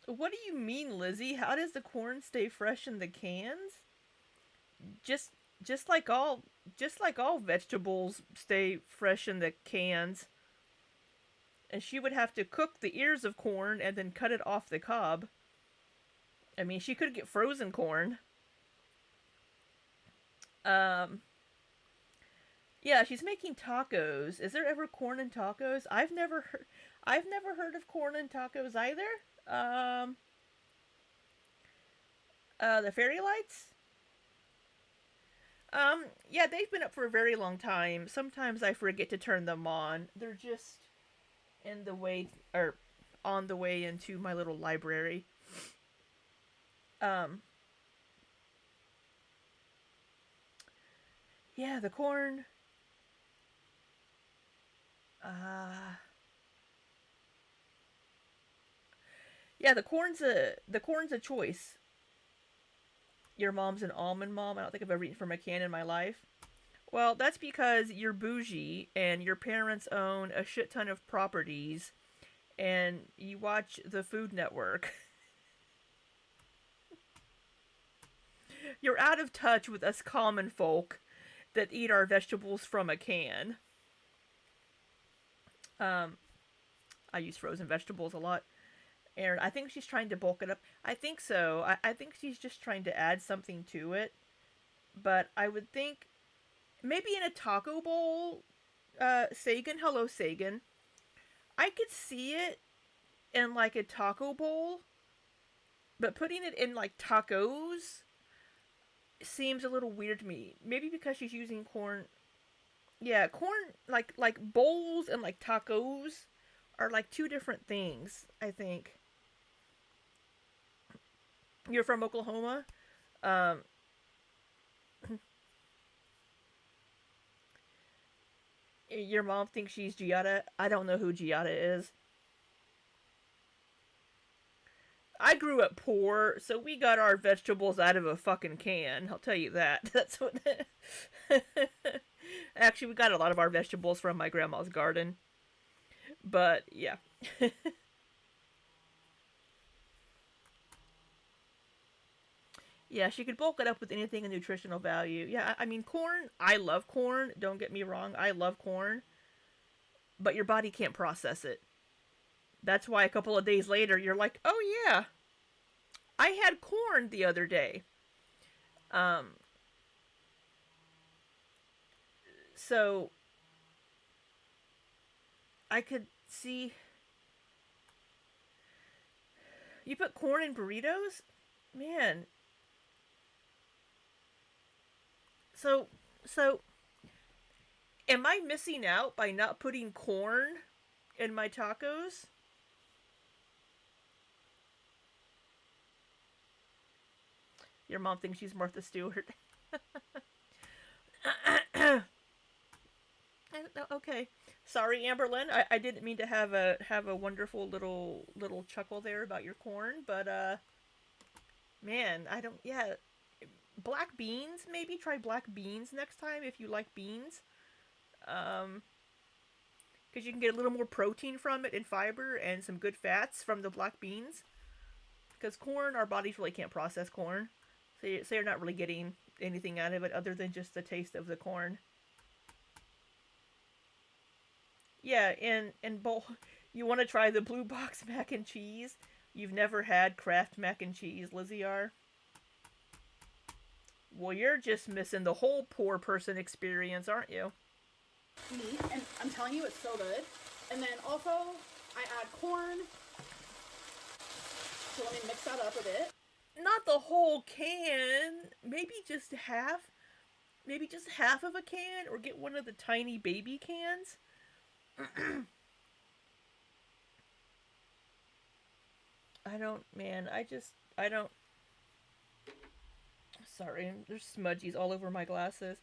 what do you mean, Lizzie? How does the corn stay fresh in the cans? Just just like all just like all vegetables stay fresh in the cans. And she would have to cook the ears of corn and then cut it off the cob. I mean, she could get frozen corn. Um yeah, she's making tacos. Is there ever corn in tacos? I've never heard of corn in tacos either. Um the fairy lights? Yeah, they've been up for a very long time. Sometimes I forget to turn them on. They're just in the way or on the way into my little library. Um yeah, the corn. Uh yeah, the corn's a choice. Your mom's an almond mom. I don't think I've ever eaten from a can in my life. Well, that's because you're bougie and your parents own a shit ton of properties and you watch the Food Network. You're out of touch with us common folk that eat our vegetables from a can. Um, I use frozen vegetables a lot. And I think she's trying to bulk it up. I think so. I think she's just trying to add something to it. But I would think maybe in a taco bowl, Sagan, hello Sagan. I could see it in like a taco bowl, but putting it in like tacos seems a little weird to me. Maybe because she's using corn. Yeah, corn like bowls and like tacos are like two different things, I think. You're from Oklahoma? Um your mom thinks she's Giada. I don't know who Giada is. I grew up poor, so we got our vegetables out of a fucking can. I'll tell you that. That's what. Actually, we got a lot of our vegetables from my grandma's garden. But yeah. Yeah, she could bulk it up with anything of nutritional value. Yeah, I mean, corn, I love corn. Don't get me wrong, I love corn. But your body can't process it. That's why a couple of days later, you're like, oh yeah, I had corn the other day. Um, so I could see. You put corn in burritos? Man. So, so, am I missing out by not putting corn in my tacos? Your mom thinks she's Martha Stewart. Okay, sorry, Amberlynn. I didn't mean to have a wonderful little chuckle there about your corn, but man, I don't. Yeah, black beans. Maybe try black beans next time if you like beans. Um, because you can get a little more protein from it and fiber and some good fats from the black beans. Because corn, our bodies really can't process corn, so you're not really getting anything out of it other than just the taste of the corn. Yeah, and bowl. You want to try the blue box mac and cheese? You've never had Kraft mac and cheese, Lizzie R. Well, you're just missing the whole poor person experience, aren't you? Meat, and I'm telling you, it's so good. And then also, I add corn. So let me mix that up a bit. Not the whole can. Maybe just half. Maybe just half of a can, or get one of the tiny baby cans. I don't, man. I don't. Sorry, there's smudgies all over my glasses.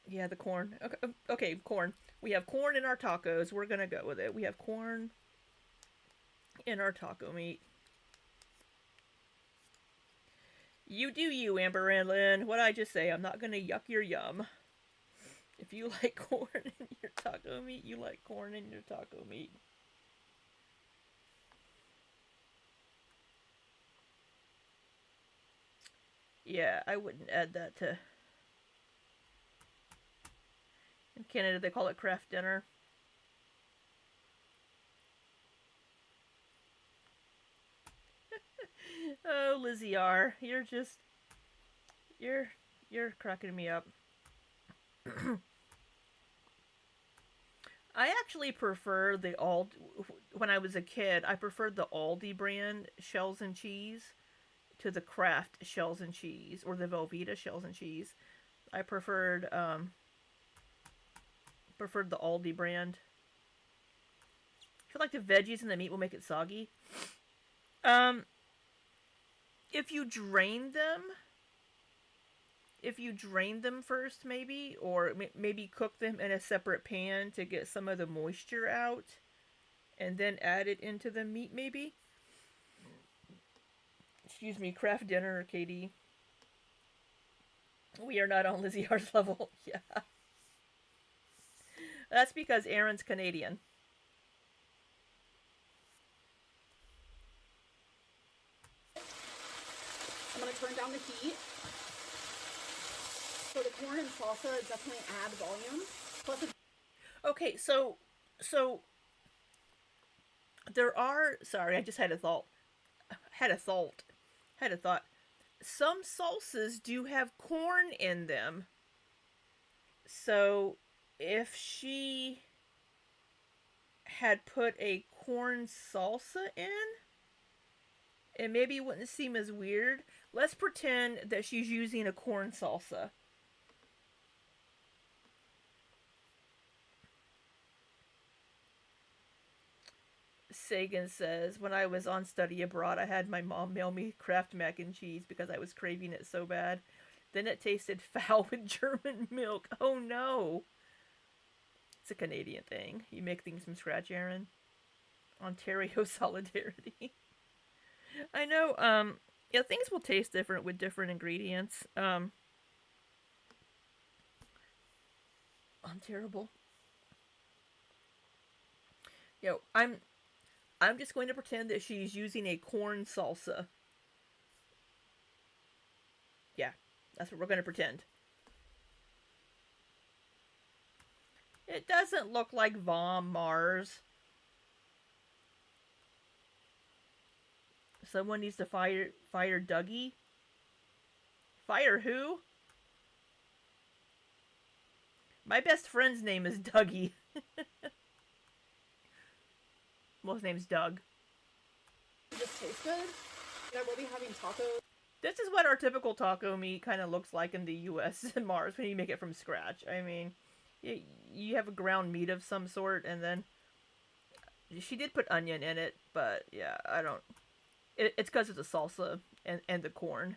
Yeah, the corn. Okay, corn. We have corn in our tacos. We're gonna go with it. We have corn in our taco meat. You do you, Amberlynn. What'd I just say? I'm not gonna yuck your yum. If you like corn in your taco meat, you like corn in your taco meat. Yeah, I wouldn't add that to... In Canada, they call it craft dinner. Oh, Lizzie R. You're just... You're cracking me up. I actually prefer the Aldi... When I was a kid, I preferred the Aldi brand shells and cheese to the Kraft shells and cheese, or the Velveeta shells and cheese. I preferred the Aldi brand. I feel like the veggies and the meat will make it soggy. If you drain them first, maybe, or maybe cook them in a separate pan to get some of the moisture out, and then add it into the meat, maybe. Excuse me, craft dinner, Katie. We are not on Lizzie R's level. Yeah. That's because Aaron's Canadian. I'm going to turn down the heat. So the corn and salsa definitely add volume. Plus Okay, so there are... Sorry, I just had a thought. Had a thought. Some salsas do have corn in them. So if she had put a corn salsa in, it maybe wouldn't seem as weird. Let's pretend that she's using a corn salsa. Sagan says, when I was on study abroad, I had my mom mail me Kraft mac and cheese because I was craving it so bad. Then it tasted foul with German milk. Oh no. It's a Canadian thing. You make things from scratch, Aaron. Ontario solidarity. I know, yeah, things will taste different with different ingredients. I'm terrible. Yo, I'm just going to pretend that she's using a corn salsa. Yeah, that's what we're going to pretend. It doesn't look like Vom Mars. Someone needs to fire Dougie. Fire who? My best friend's name is Dougie. Well, his name's Doug. it just tastes good. And I will be having tacos. This is what our typical taco meat kind of looks like in the U.S. and Mars when you make it from scratch. I mean, you have a ground meat of some sort, and then she did put onion in it, but yeah, I don't... It's because of the salsa and the corn.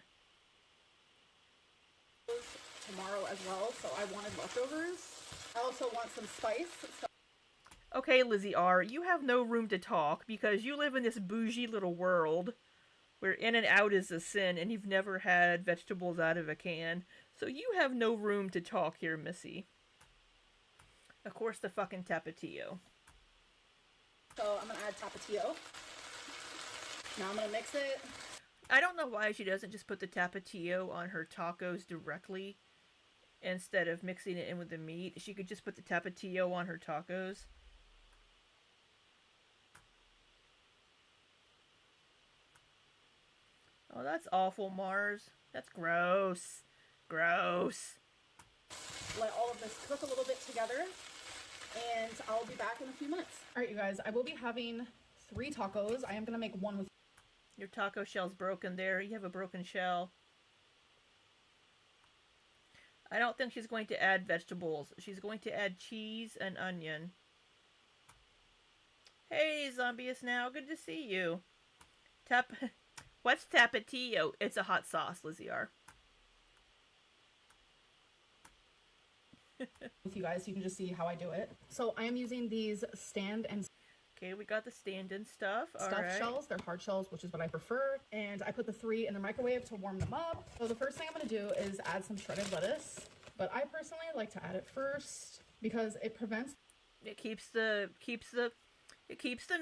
Tomorrow as well, so I wanted leftovers. I also want some spice. So Okay, Lizzie R., you have no room to talk because you live in this bougie little world where in and out is a sin and you've never had vegetables out of a can. So you have no room to talk here, Missy. Of course, the fucking Tapatio. So I'm going to add Tapatio. Now I'm going to mix it. I don't know why she doesn't just put the Tapatio on her tacos directly instead of mixing it in with the meat. She could just put the Tapatio on her tacos. Oh, that's awful, Mars. That's gross. Gross. Let all of this cook a little bit together. and I'll be back in a few minutes. All right, you guys, I will be having 3 tacos. I am gonna make one with. Your taco shell's broken there. You have a broken shell. I don't think she's going to add vegetables. She's going to add cheese and onion. Hey, Zombius now. Good to see you. What's tapatio? It's a hot sauce, Lizzie R. With you guys so you can just see how I do it. So I am using these stand and Okay, we got the stand-in stuff. All stuffed right. shells. They're hard shells, which is what I prefer. And I put the 3 in the microwave to warm them up. So the first thing I'm gonna do is add some shredded lettuce. But I personally like to add it first because it prevents. It keeps the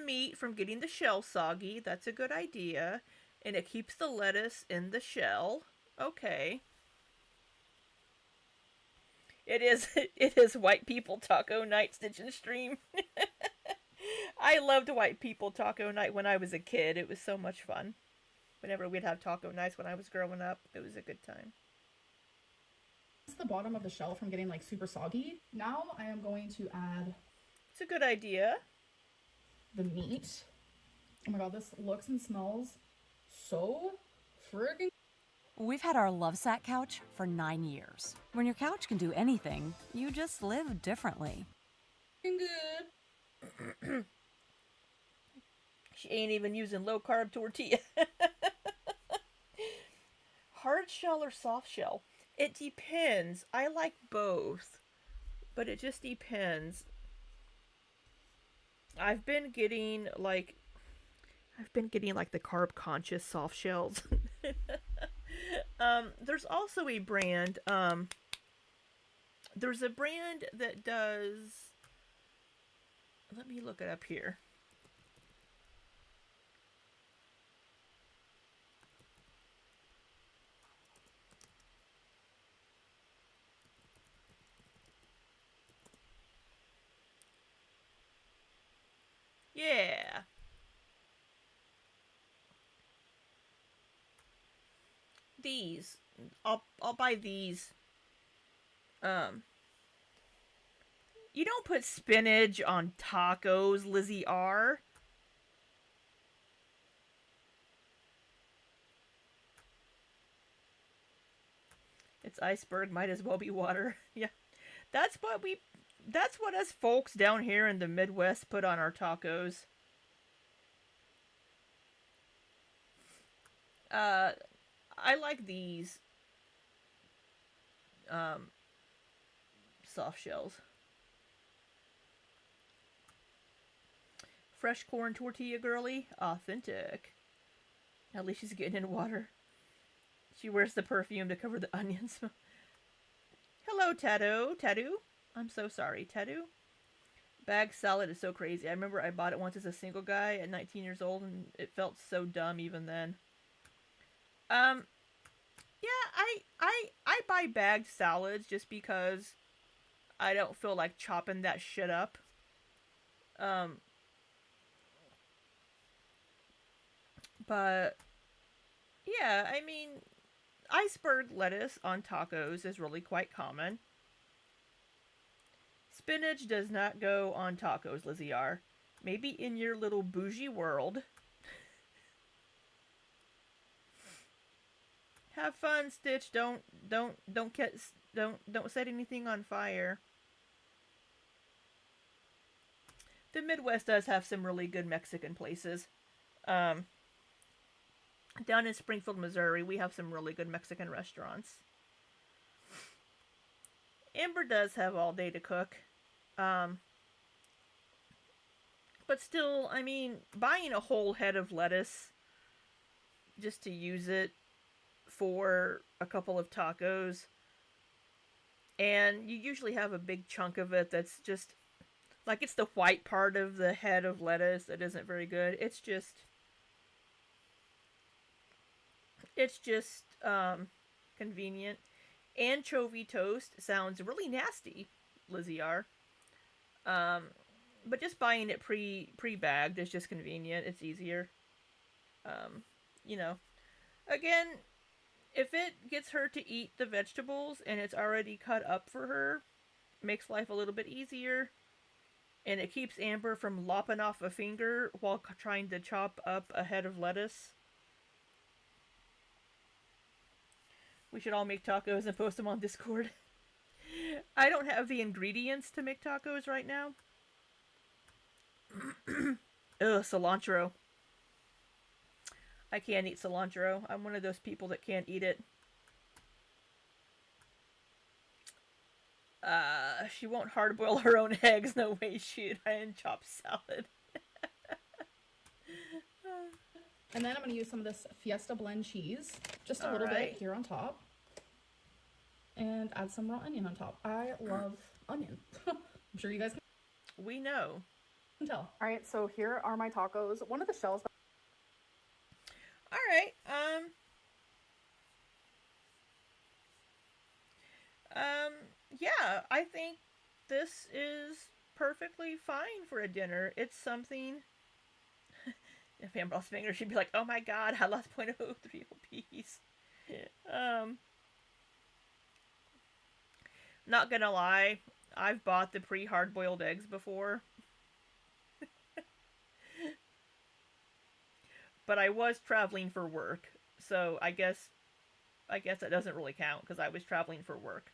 meat from getting the shell soggy. That's a good idea. And it keeps the lettuce in the shell. Okay. It is white people taco night, Stitch and Stream. I loved white people taco night when I was a kid. It was so much fun. Whenever we'd have taco nights when I was growing up, it was a good time. It's the bottom of the shell from getting like super soggy. Now I am going to add It's a good idea. the meat. Oh my god, this looks and smells so friggin' We've had our Lovesac couch for 9 years. When your couch can do anything, you just live differently. good. She ain't even using low-carb tortilla. Hard shell or soft shell? It depends. I like both. But it just depends. I've been getting like the carb-conscious soft shells. There's also a brand, there's a brand that does, let me look it up here. Yeah. These. I'll buy these. You don't put spinach on tacos, Lizzie R. It's iceberg, might as well be water. Yeah. That's what us folks down here in the Midwest put on our tacos. I like these soft shells. Fresh corn tortilla girly, authentic. At least she's getting in water. She wears the perfume to cover the onions. Hello, Tattoo. I'm so sorry, Tattoo. Bag salad is so crazy. I remember I bought it once as a single guy at 19 years old, and it felt so dumb even then. Yeah, I buy bagged salads just because I don't feel like chopping that shit up. But yeah, I mean, iceberg lettuce on tacos is really quite common. Spinach does not go on tacos, Lizzie R. Maybe in your little bougie world. Have fun, Stitch. Don't set anything on fire. The Midwest does have some really good Mexican places. Down in Springfield, Missouri, we have some really good Mexican restaurants. Amber does have all day to cook. But still, I mean, buying a whole head of lettuce just to use it for a couple of tacos, and you usually have a big chunk of it that's just like, it's the white part of the head of lettuce that isn't very good. It's just convenient. Anchovy toast sounds really nasty, Lizzie R. But just buying it pre-bagged is just convenient. It's easier. You know, again, if it gets her to eat the vegetables and it's already cut up for her, makes life a little bit easier. And it keeps Amber from lopping off a finger while trying to chop up a head of lettuce. We should all make tacos and post them on Discord. I don't have the ingredients to make tacos right now. Ugh, cilantro. I can't eat cilantro. I'm one of those people that can't eat it. She won't hard boil her own eggs. No way she'd and chop salad. And then I'm going to use some of this Fiesta blend cheese, just a little Alright. bit here on top. And add some raw onion on top. I love onion. I'm sure you guys We know. can tell. All right, so here are my tacos. One of the shells. Alright, yeah, I think this is perfectly fine for a dinner. It's something. If Amber lost finger, she'd be like, "Oh my god, I lost 0.03 piece." Not gonna lie, I've bought the pre-hard boiled eggs before. But I was traveling for work, so I guess that doesn't really count because I was traveling for work.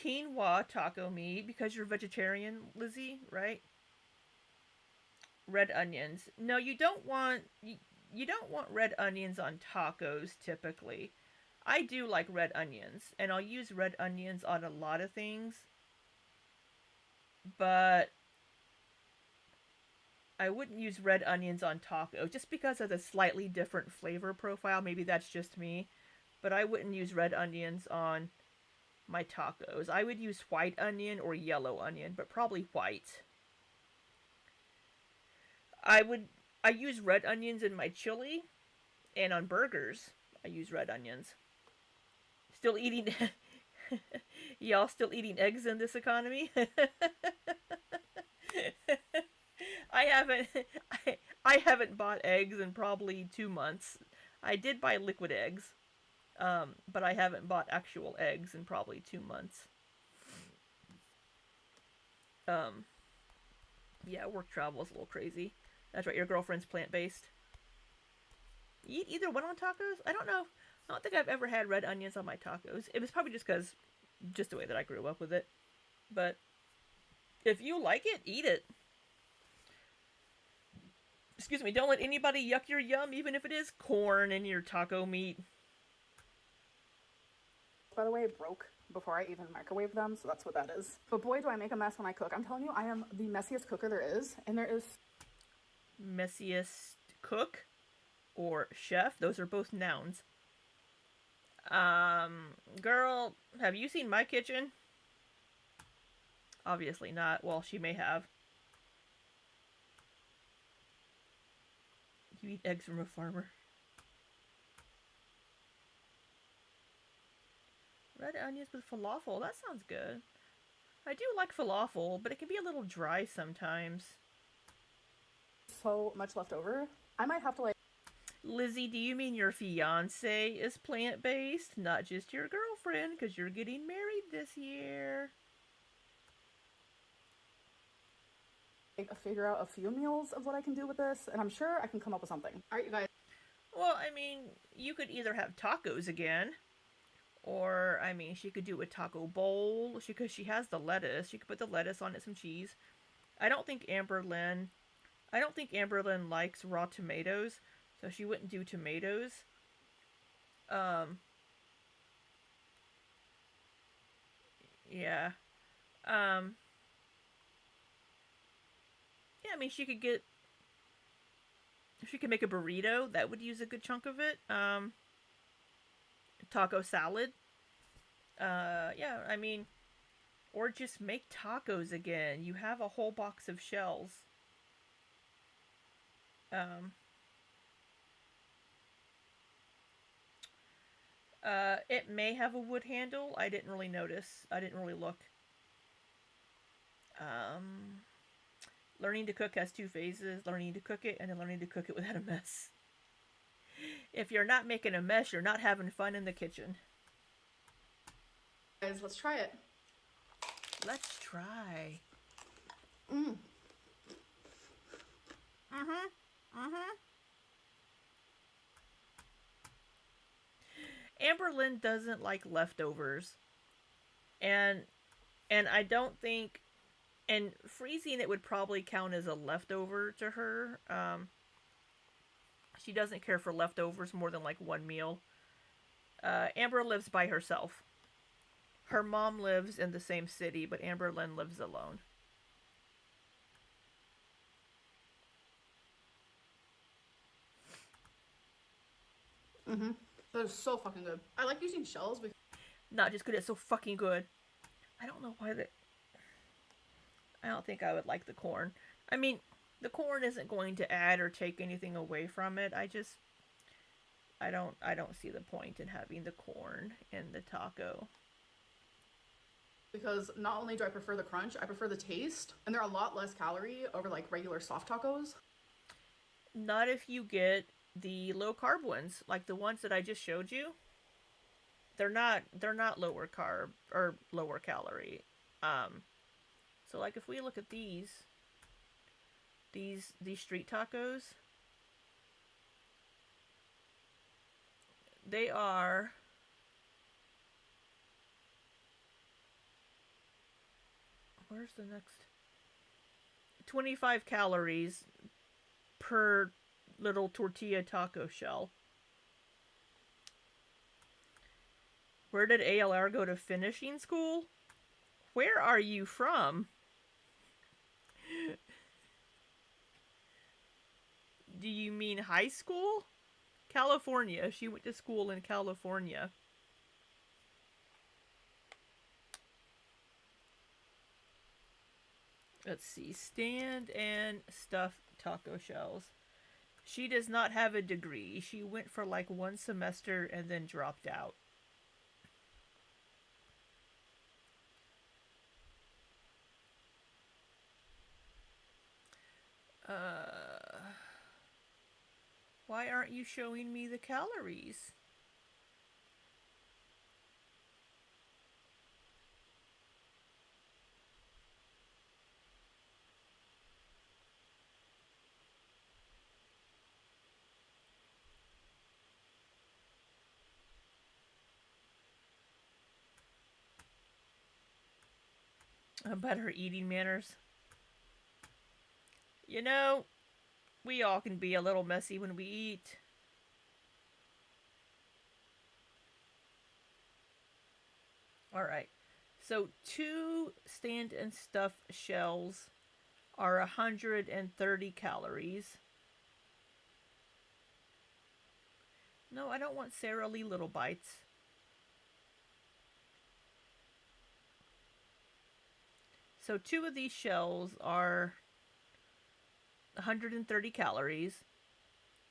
Quinoa taco meat because you're vegetarian, Lizzie, right? Red onions. No, you don't want red onions on tacos typically. I do like red onions, and I'll use red onions on a lot of things. But I wouldn't use red onions on tacos just because of the slightly different flavor profile. Maybe that's just me. But I wouldn't use red onions on my tacos. I would use white onion or yellow onion, but probably white. I use red onions in my chili and on burgers. I use red onions. Still eating y'all still eating eggs in this economy? I haven't I haven't bought eggs in probably 2 months. I did buy liquid eggs. But I haven't bought actual eggs in probably 2 months. Yeah, work travel is a little crazy. That's right, your girlfriend's plant-based. You eat either one on tacos? I don't know. I don't think I've ever had red onions on my tacos. It was probably just the way that I grew up with it. But if you like it, eat it. Excuse me, don't let anybody yuck your yum, even if it is corn in your taco meat. By the way, broke before I even microwave them, so that's what that is. But boy, do I make a mess when I cook. I'm telling you, I am the messiest cooker there is, and there is... Messiest cook or chef, those are both nouns. Girl, have you seen my kitchen? Obviously not. Well, she may have. You eat eggs from a farmer. Red onions with falafel. That sounds good. I do like falafel, but it can be a little dry sometimes. so much left over. I might have to like... Lizzie, do you mean your fiance is plant-based? Not just your girlfriend, because you're getting married this year. figure out a few meals of what I can do with this, and I'm sure I can come up with something. All right, you guys. Well, I mean, you could either have tacos again, or, I mean, she could do a taco bowl, because she has the lettuce. She could put the lettuce on it, some cheese. I don't think Amberlynn likes raw tomatoes, so she wouldn't do tomatoes. Yeah. Yeah, I mean, she could make a burrito. That would use a good chunk of it. Taco salad. Yeah, I mean, or just make tacos again. You have a whole box of shells. It may have a wood handle. I didn't really notice. I didn't really look. Learning to cook has two phases. Learning to cook it and then learning to cook it without a mess. If you're not making a mess, you're not having fun in the kitchen. Guys, let's try it. Let's try. Amberlynn doesn't like leftovers. And I don't think, and freezing it would probably count as a leftover to her. She doesn't care for leftovers more than like one meal. Amber lives by herself. Her mom lives in the same city, but Amberlynn lives alone. That is so fucking good. I like using shells because Not just good, it's so fucking good. I don't know why that. I don't think I would like the corn. I mean, the corn isn't going to add or take anything away from it. I don't see the point in having the corn in the taco. not only do I prefer the crunch, I prefer the taste, and they're a lot less calorie over like regular soft tacos. Not if you get the low carb ones, like the ones that I just showed you. They're not lower carb or lower calorie. So like if we look at these street tacos, they are where's the next 25 calories per little tortilla taco shell. Where did ALR go to finishing school? Where are you from? Do you mean high school? California. She went to school in California. Let's see. Stand and stuffed taco shells. She does not have a degree. She went for like one semester and then dropped out. Why aren't you showing me the calories? About her eating manners. You know, we all can be a little messy when we eat. Alright, so 2 stand and stuff shells are 130 calories. No, I don't want Sara Lee little bites. So 2 of these shells are 130 calories.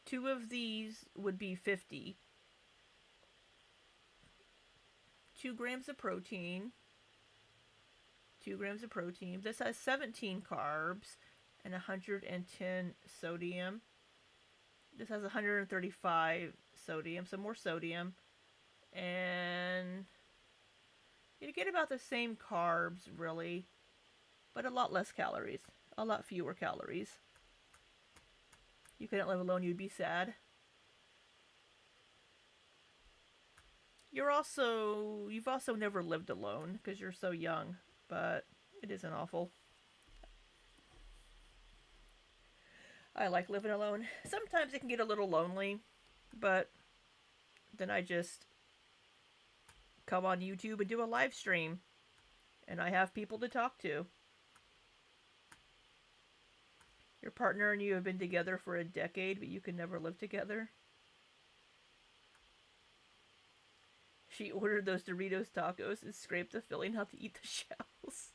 2 of these would be 50. 2 grams of protein. 2 grams of protein. This has 17 carbs and 110 sodium. This has 135 sodium, so more sodium. And you get about the same carbs, really, but a lot less calories. A lot fewer calories. You couldn't live alone, you'd be sad. You've also never lived alone because you're so young, but it isn't awful. I like living alone. Sometimes it can get a little lonely, but then I just come on YouTube and do a live stream, and I have people to talk to. Your partner and you have been together for a decade, but you can never live together. She ordered those Doritos tacos and scraped the filling out to eat the shells.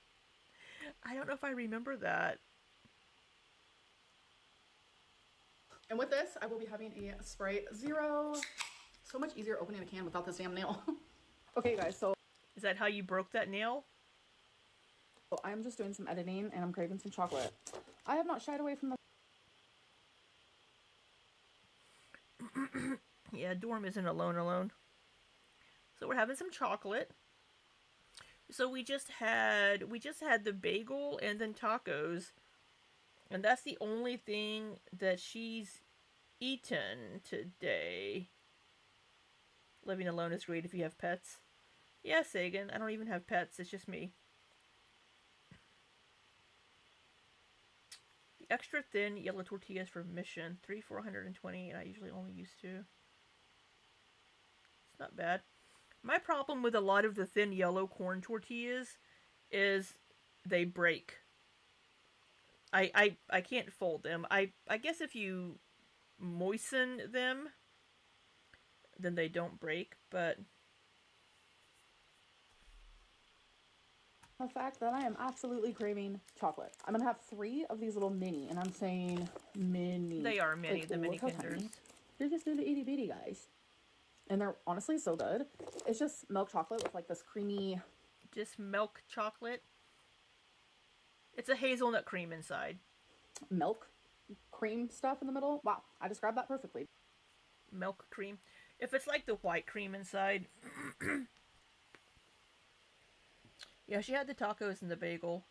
I don't know if I remember that. And with this, I will be having a Sprite Zero. So much easier opening a can without this damn nail. Okay, guys, so Is that how you broke that nail? I'm just doing some editing and I'm craving some chocolate. I have not shied away from the Yeah, Dorm isn't alone. So we're having some chocolate. So we just had the bagel and then tacos, and that's the only thing that she's eaten today. Living alone is great if you have pets. Yeah, Sagan, I don't even have pets, it's just me. The extra thin yellow tortillas for Mission, 420, and I usually only use 2. It's not bad. My problem with a lot of the thin yellow corn tortillas is they break. I can't fold them. I guess if you moisten them, then they don't break, but The fact that I am absolutely craving chocolate. I'm gonna have 3 of these little mini, and I'm saying mini. they are mini, Like, the mini look how Kinders. tiny. They're just little itty bitty guys. And they're honestly so good. It's just milk chocolate with like this creamy... Just milk chocolate. It's a hazelnut cream inside. milk cream stuff in the middle. Wow, I described that perfectly. Milk cream. If it's like the white cream inside. Yeah, she had the tacos and the bagel.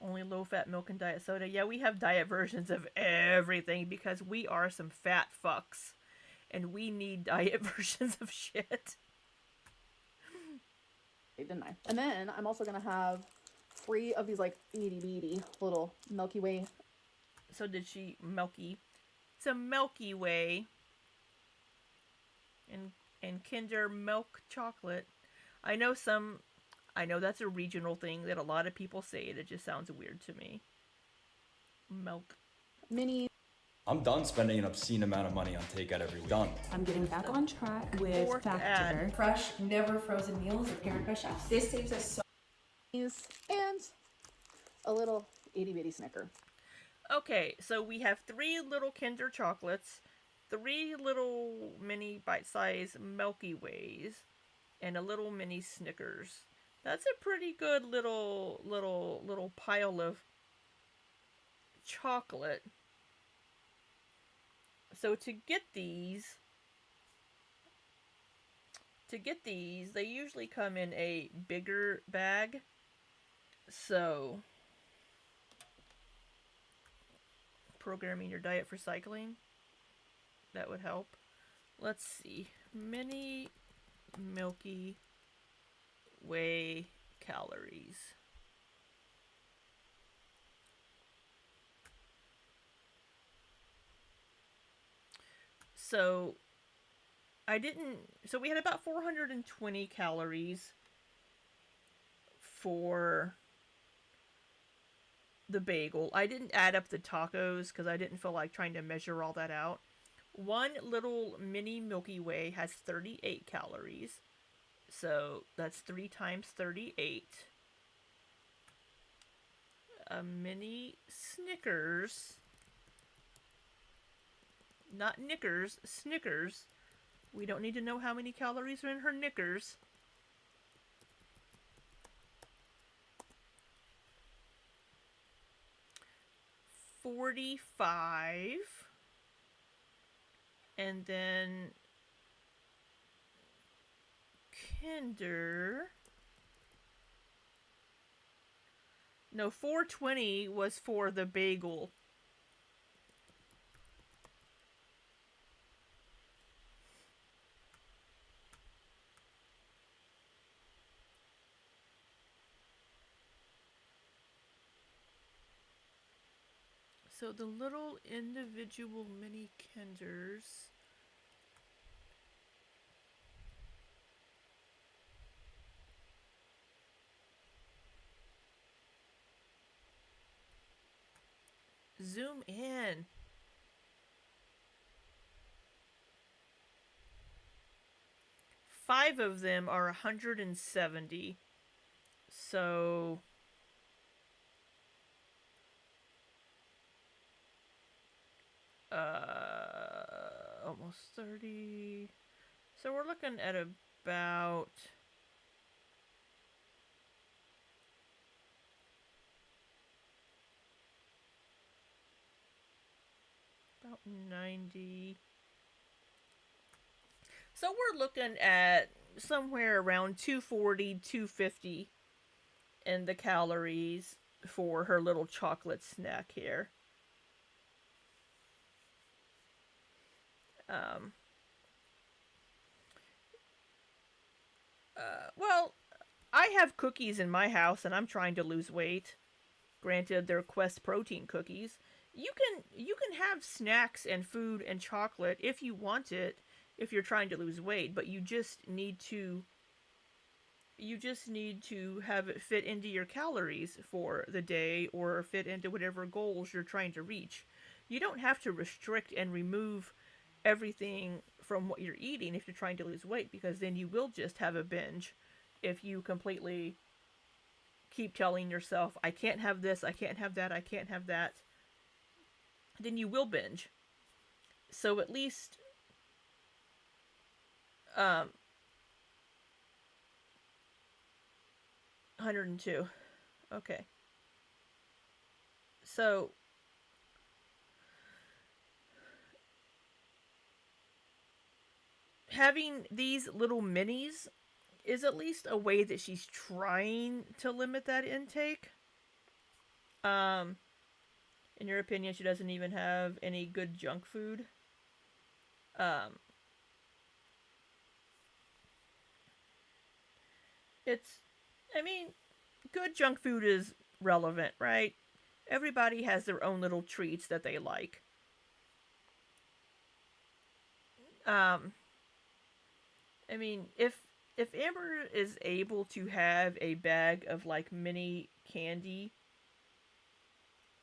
Only low-fat milk and diet soda. Yeah, we have diet versions of everything because we are some fat fucks. And we need diet versions of shit. Didn't I? And then I'm also going to have 3 of these like itty bitty little Milky Way. So did she Milky? It's a Milky Way. And Kinder milk chocolate. I know that's a regional thing that a lot of people say it. It just sounds weird to me. Milk. Mini. I'm done spending an obscene amount of money on takeout every week. Done. I'm getting back on track with Fourth fact ad. checker. Fresh, never frozen meals prepared by chefs. This saves us so And a little itty bitty Snicker. Okay, so we have 3 little Kinder chocolates, 3 little mini bite-sized Milky Ways, and a little mini Snickers. That's a pretty good little pile of chocolate. So to get these, they usually come in a bigger bag. So programming your diet for cycling, that would help. Let's see. Mini Milky Way calories. So we had about 420 calories for the bagel. I didn't add up the tacos because I didn't feel like trying to measure all that out. One little mini Milky Way has 38 calories. So that's 3 times 38. A mini Snickers. Not Knickers, Snickers. We don't need to know how many calories are in her Knickers. $45. And then Kinder. No, $4.20 was for the bagel. So the little individual mini Kinders. Zoom in. Five of them are 170. So almost 30. So we're looking at about about 90. So we're looking at somewhere around 240, 250 in the calories for her little chocolate snack here. Um, well, I have cookies in my house and I'm trying to lose weight. Granted, they're Quest protein cookies. You can have snacks and food and chocolate if you want it, if you're trying to lose weight, but you just need to have it fit into your calories for the day or fit into whatever goals you're trying to reach. You don't have to restrict and remove everything from what you're eating if you're trying to lose weight, because then you will just have a binge if you completely keep telling yourself, I can't have this, I can't have that, I can't have that. Then you will binge. So at least 102. Okay. So having these little minis is at least a way that she's trying to limit that intake. In your opinion, she doesn't even have any good junk food. Um, it's, I mean, good junk food is relevant, right? Everybody has their own little treats that they like. Um, I mean, if Amber is able to have a bag of like mini candy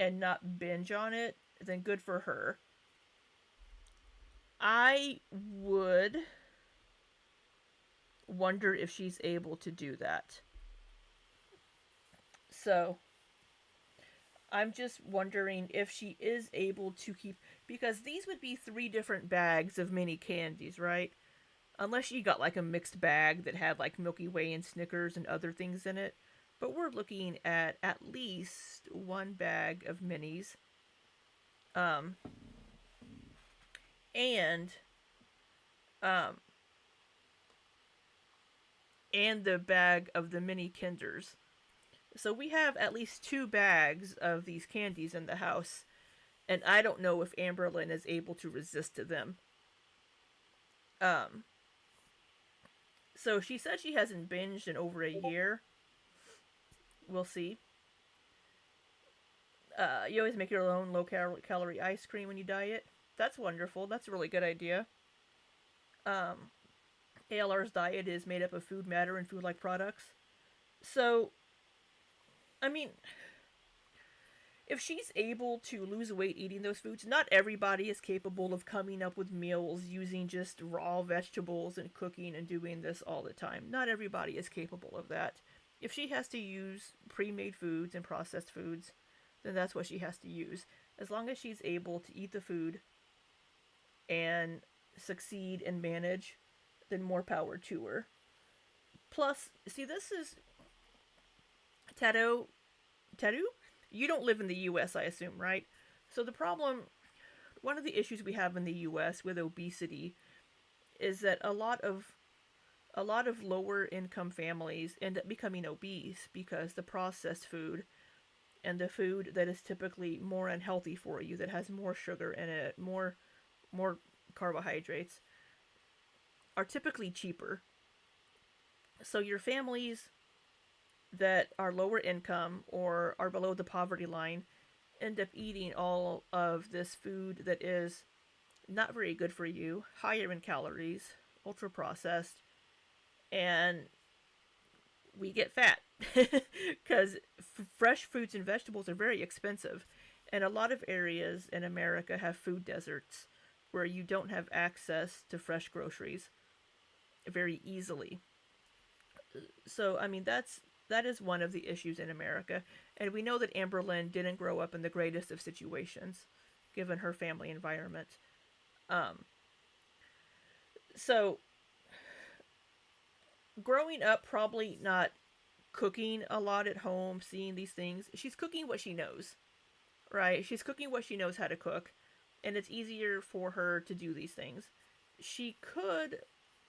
and not binge on it, then good for her. I would wonder if she's able to do that. So, I'm just wondering if she is able to keep, because these would be 3 different bags of mini candies, right? Unless she got like a mixed bag that had like Milky Way and Snickers and other things in it. But we're looking at least 1 bag of minis. Um, and um, and the bag of the mini Kinders. So we have at least 2 bags of these candies in the house, and I don't know if Amberlynn is able to resist to them. Um, so she said she hasn't binged in over a year. We'll see. You always make your own low-calorie ice cream when you diet. That's wonderful. That's a really good idea. ALR's diet is made up of food matter and food-like products. So, I mean, if she's able to lose weight eating those foods, not everybody is capable of coming up with meals using just raw vegetables and cooking and doing this all the time. Not everybody is capable of that. If she has to use pre-made foods and processed foods, then that's what she has to use. As long as she's able to eat the food and succeed and manage, then more power to her. Plus, see, this is Tattoo? You don't live in the US, I assume, right? So one of the issues we have in the US with obesity is that a lot of lower income families end up becoming obese because the processed food and the food that is typically more unhealthy for you, that has more sugar in it, more carbohydrates, are typically cheaper. So your families that are lower income or are below the poverty line end up eating all of this food that is not very good for you, higher in calories, ultra processed, and we get fat because fresh fruits and vegetables are very expensive, and a lot of areas in America have food deserts where you don't have access to fresh groceries very easily. So, I mean, that is one of the issues in America, and we know that Amberlynn didn't grow up in the greatest of situations, given her family environment. So, growing up, probably not cooking a lot at home, seeing these things. She's cooking what she knows, right? She's cooking what she knows how to cook. and it's easier for her to do these things. She could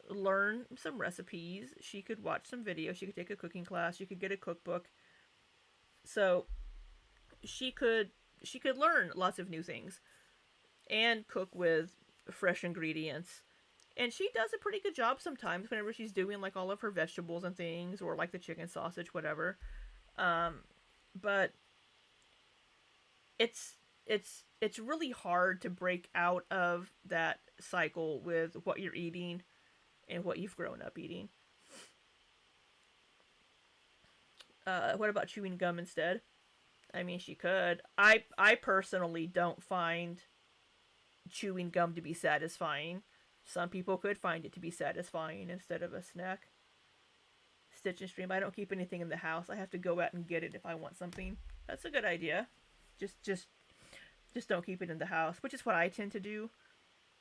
learn some recipes, she could watch some videos, she could take a cooking class, she could get a cookbook. So she could learn lots of new things and cook with fresh ingredients. And she does a pretty good job sometimes whenever she's doing like all of her vegetables and things, or like the chicken sausage, whatever. But it's really hard to break out of that cycle with what you're eating and what you've grown up eating. What about chewing gum instead? I mean, she could. I personally don't find chewing gum to be satisfying. Some people could find it to be satisfying instead of a snack. Stitch and Stream. I don't keep anything in the house. I have to go out and get it if I want something. That's a good idea. Just don't keep it in the house, which is what I tend to do.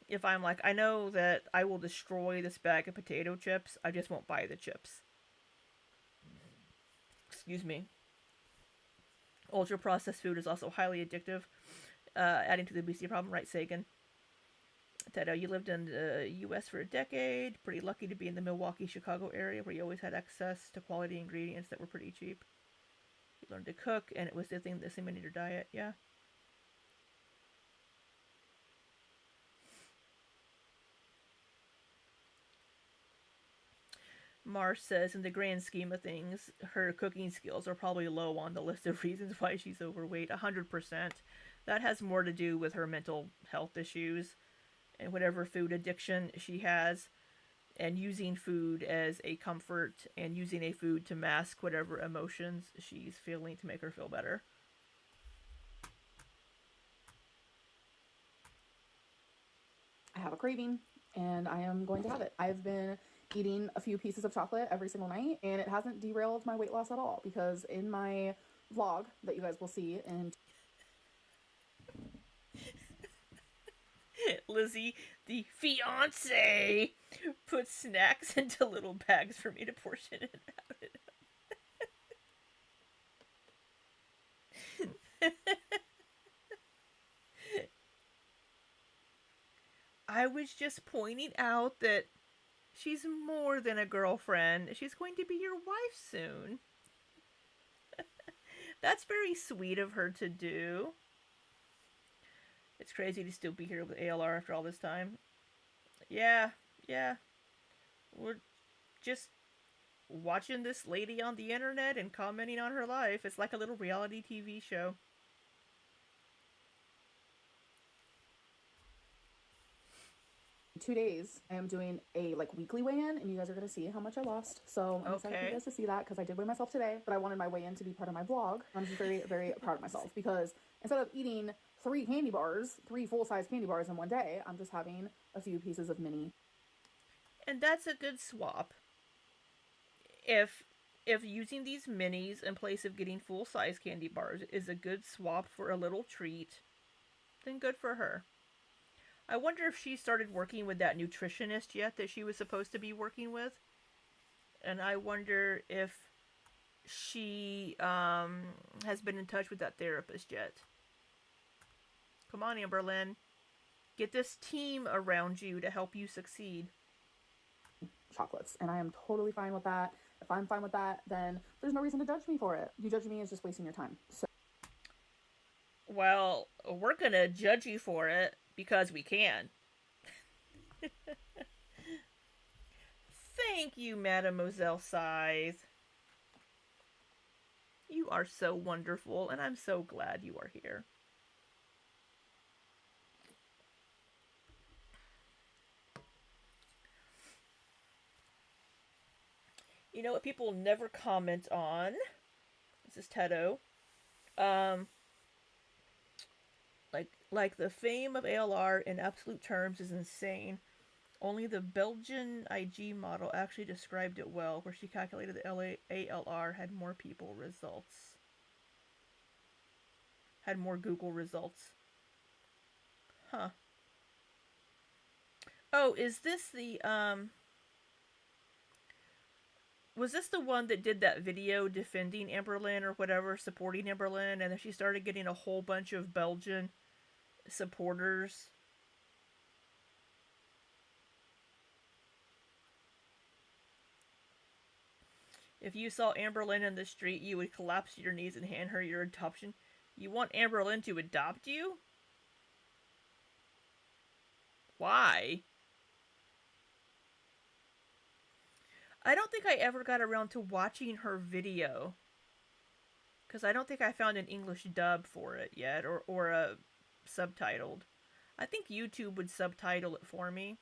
If I'm like, I know that I will destroy this bag of potato chips, I just won't buy the chips. Excuse me. Ultra processed food is also highly addictive, adding to the obesity problem, right, Sagan? Tedo, you lived in the U.S. for a decade. Pretty lucky to be in the Milwaukee, Chicago area where you always had access to quality ingredients that were pretty cheap. You learned to cook, and it was the thing that assimilated your diet. Yeah. Mars says, in the grand scheme of things, her cooking skills are probably low on the list of reasons why she's overweight. 100%. That has more to do with her mental health issues and whatever food addiction she has, and using food as a comfort and using a food to mask whatever emotions she's feeling to make her feel better. I have a craving and I am going to have it. I've been eating a few pieces of chocolate every single night, and it hasn't derailed my weight loss at all, because in my vlog that you guys will see in Lizzie, the fiance, puts snacks into little bags for me to portion it out. I was just pointing out that she's more than a girlfriend. She's going to be your wife soon. That's very sweet of her to do. It's crazy to still be here with ALR after all this time. Yeah. We're just watching this lady on the internet and commenting on her life. It's like a little reality TV show. 2 days, I am doing a weekly weigh-in, and you guys are going to see how much I lost. So I'm excited for you guys to see that, because I did weigh myself today, but I wanted my weigh-in to be part of my vlog. I'm just very, very proud of myself, because instead of eating 3 full-size candy bars in one day, I'm just having a few pieces of mini. And that's a good swap. If using these minis in place of getting full-size candy bars is a good swap for a little treat, then good for her. I wonder if she started working with that nutritionist yet that she was supposed to be working with. And I wonder if she has been in touch with that therapist yet. Come on, Amberlynn. Get this team around you to help you succeed. Chocolates. And I am totally fine with that. If I'm fine with that, then there's no reason to judge me for it. You judging me is just wasting your time. So, well, we're going to judge you for it because we can. Thank you, Mademoiselle Scythe. You are so wonderful, and I'm so glad you are here. You know what people never comment on? This is Tedo. Like the fame of ALR in absolute terms is insane. Only the Belgian IG model actually described it well, where she calculated that ALR had more Google results. Huh. Oh, is this the, was this the one that did that video defending Amberlynn or whatever, supporting Amberlynn, and then she started getting a whole bunch of Belgian supporters. If you saw Amberlynn in the street, you would collapse to your knees and hand her your adoption. You want Amberlynn to adopt you? Why? I don't think I ever got around to watching her video. Because I don't think I found an English dub for it yet, or a subtitled. I think YouTube would subtitle it for me.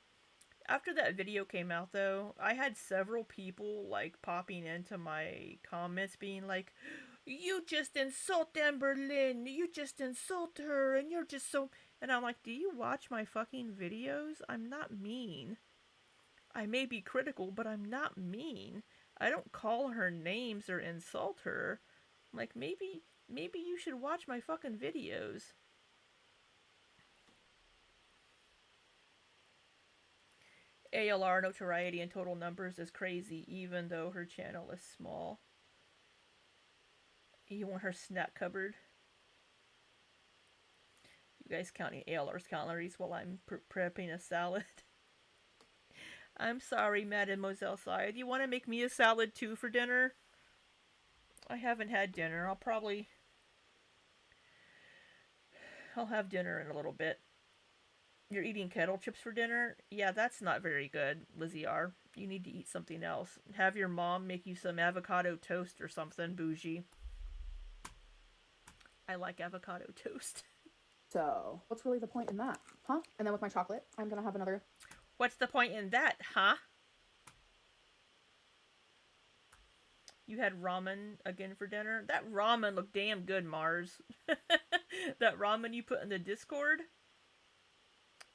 After that video came out, though, I had several people, like, popping into my comments being like, you just insult Amberlynn, you just insult her, and you're just so... And I'm like, do you watch my fucking videos? I'm not mean. I may be critical, but I'm not mean. I don't call her names or insult her. I'm like, maybe you should watch my fucking videos. ALR notoriety in total numbers is crazy, even though her channel is small. You want her snack cupboard? You guys counting ALR's calories while I'm prepping a salad? I'm sorry, Mademoiselle Syed. You want to make me a salad too for dinner? I haven't had dinner. I'll have dinner in a little bit. You're eating kettle chips for dinner? Yeah, that's not very good, Lizzie R. You need to eat something else. Have your mom make you some avocado toast or something, bougie. I like avocado toast. So, what's really the point in that? Huh? And then with my chocolate, I'm gonna have another... What's the point in that, huh? You had ramen again for dinner? That ramen looked damn good, Mars. That ramen you put in the Discord?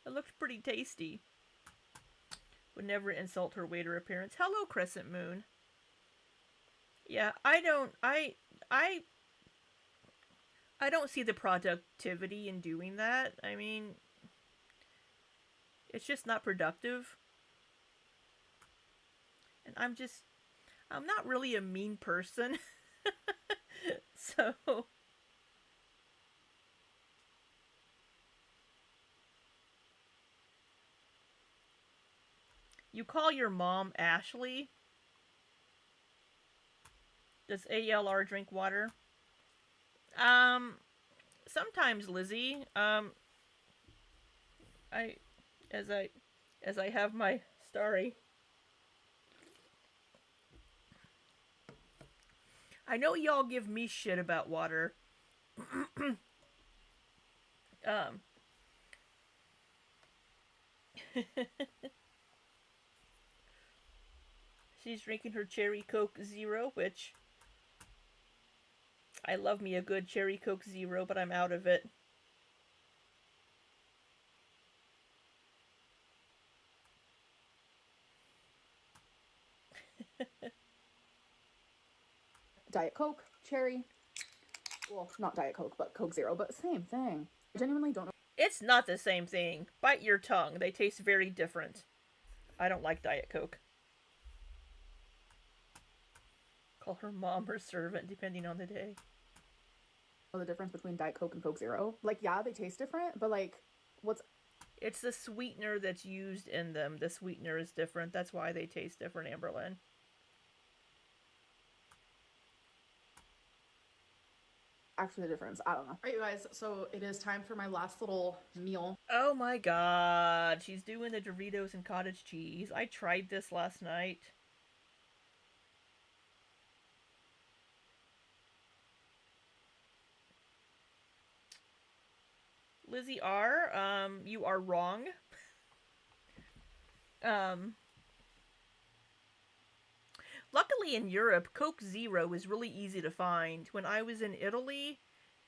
It looked pretty tasty. Would never insult her waiter appearance. Hello, Crescent Moon. Yeah, I don't see the productivity in doing that. I mean, it's just not productive. And I'm not really a mean person. So... You call your mom Ashley? Does ALR drink water? Sometimes, Lizzie. As I have my starry. I know y'all give me shit about water. She's drinking her Cherry Coke Zero, which... I love me a good Cherry Coke Zero, but I'm out of it. Diet Coke, cherry. Well, not Diet Coke, but Coke Zero, but same thing. I genuinely don't know. It's not the same thing. Bite your tongue. They taste very different. I don't like Diet Coke. Call her mom or servant, depending on the day. The difference between Diet Coke and Coke Zero. Like, yeah, they taste different, but like, what's... It's the sweetener that's used in them. The sweetener is different. That's why they taste different, Amberlynn. Actually the difference? I don't know. Alright, you guys, so it is time for my last little meal. Oh my god. She's doing the Doritos and cottage cheese. I tried this last night. Lizzie R, you are wrong. Luckily in Europe, Coke Zero is really easy to find. When I was in Italy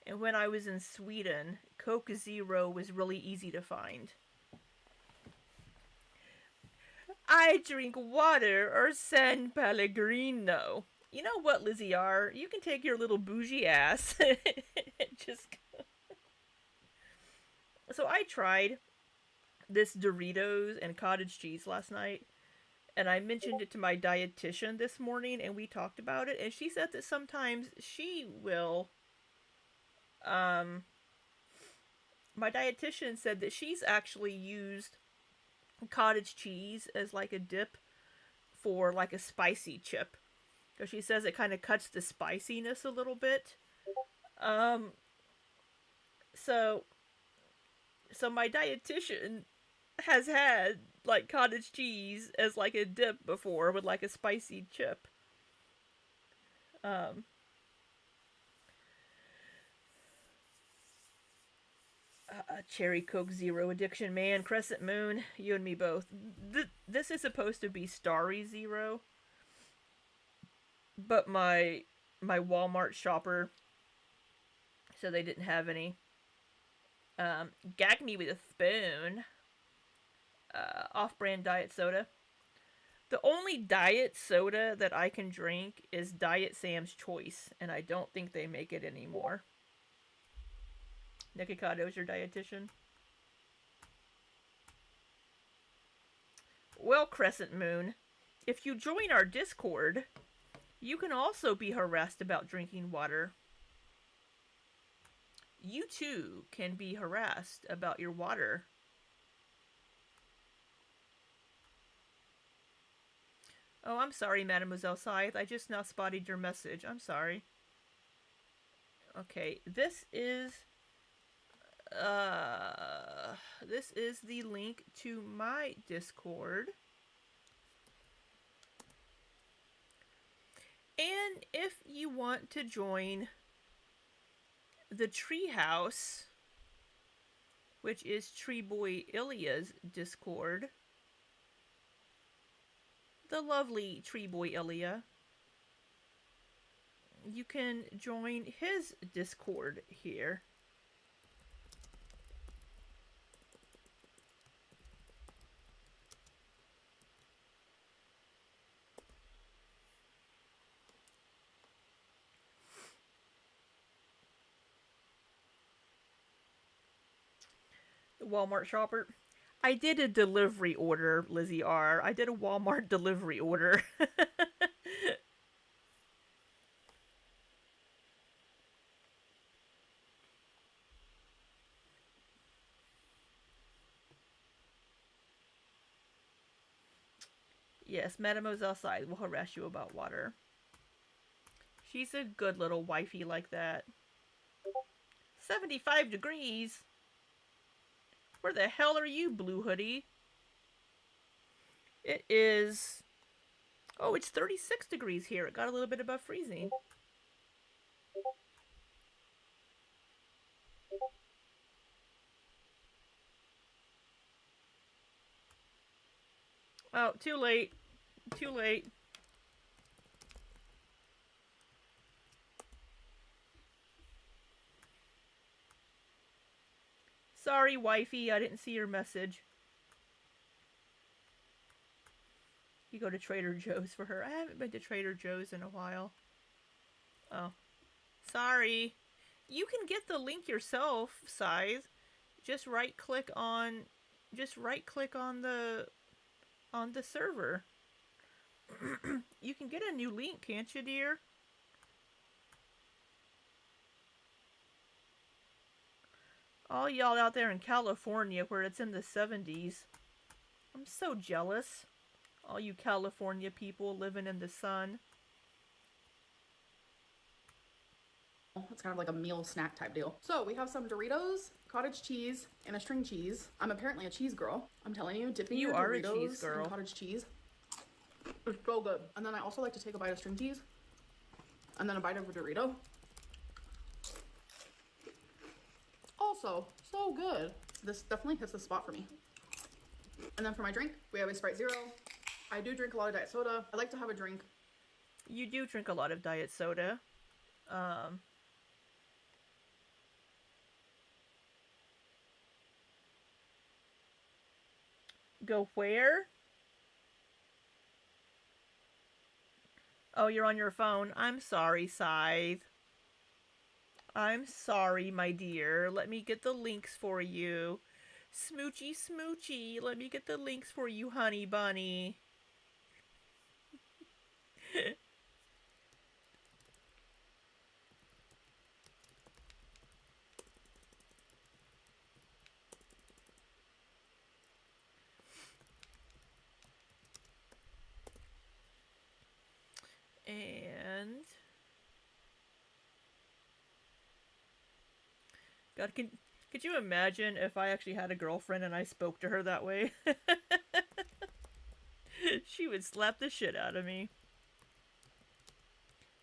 and when I was in Sweden, Coke Zero was really easy to find. I drink water or San Pellegrino. You know what, Lizzie R? You can take your little bougie ass. Just go. So I tried this Doritos and cottage cheese last night. And I mentioned it to my dietitian this morning, and we talked about it. And she said that sometimes she will my dietitian said that she's actually used cottage cheese as like a dip for like a spicy chip. So she says it kind of cuts the spiciness a little bit. Um, so so my dietitian has had like cottage cheese as like a dip before with like a spicy chip. Um, Cherry Coke Zero addiction, man. Crescent Moon, you and me both. This is supposed to be Starry Zero, but my Walmart shopper said they didn't have any. Gag me with a spoon. Off-brand diet soda. The only diet soda that I can drink is Diet Sam's Choice, and I don't think they make it anymore. Nikikado's your dietitian? Well, Crescent Moon, if you join our Discord, you can also be harassed about drinking water. You too can be harassed about your water. Oh, I'm sorry, Mademoiselle Scythe. I just now spotted your message. I'm sorry. Okay, this is the link to my Discord. And if you want to join the Treehouse, which is Treeboy Ilya's Discord, the lovely Treeboy Ilya, you can join his Discord here. The Walmart shopper. I did a delivery order, Lizzie R. I did a Walmart delivery order. Yes, Mademoiselle Side will harass you about water. She's a good little wifey like that. 75 degrees? Where the hell are you, Blue Hoodie? It is... Oh, it's 36 degrees here. It got a little bit above freezing. Oh, too late. Too late. Sorry, wifey. I didn't see your message. You go to Trader Joe's for her. I haven't been to Trader Joe's in a while. Oh. Sorry. You can get the link yourself, Scythe. Just right click on the server. You can get a new link, can't you, dear? All y'all out there in California where it's in the 70s. I'm so jealous. All you California people living in the sun. It's kind of like a meal snack type deal. So we have some Doritos, cottage cheese, and a string cheese. I'm apparently a cheese girl. I'm telling you, dipping You your are a Doritos cheese girl. in cottage cheese. It's so good. And then I also like to take a bite of string cheese. And then a bite of a Dorito. Also, so good. This definitely hits the spot for me. And then for my drink, we have a Sprite Zero. I do drink a lot of diet soda. I like to have a drink. You do drink a lot of diet soda. Go where? Oh, you're on your phone. I'm sorry, Scythe. I'm sorry, my dear. Let me get the links for you. Smoochy, smoochy. Let me get the links for you, honey bunny. And God, could you imagine if I actually had a girlfriend and I spoke to her that way? She would slap the shit out of me.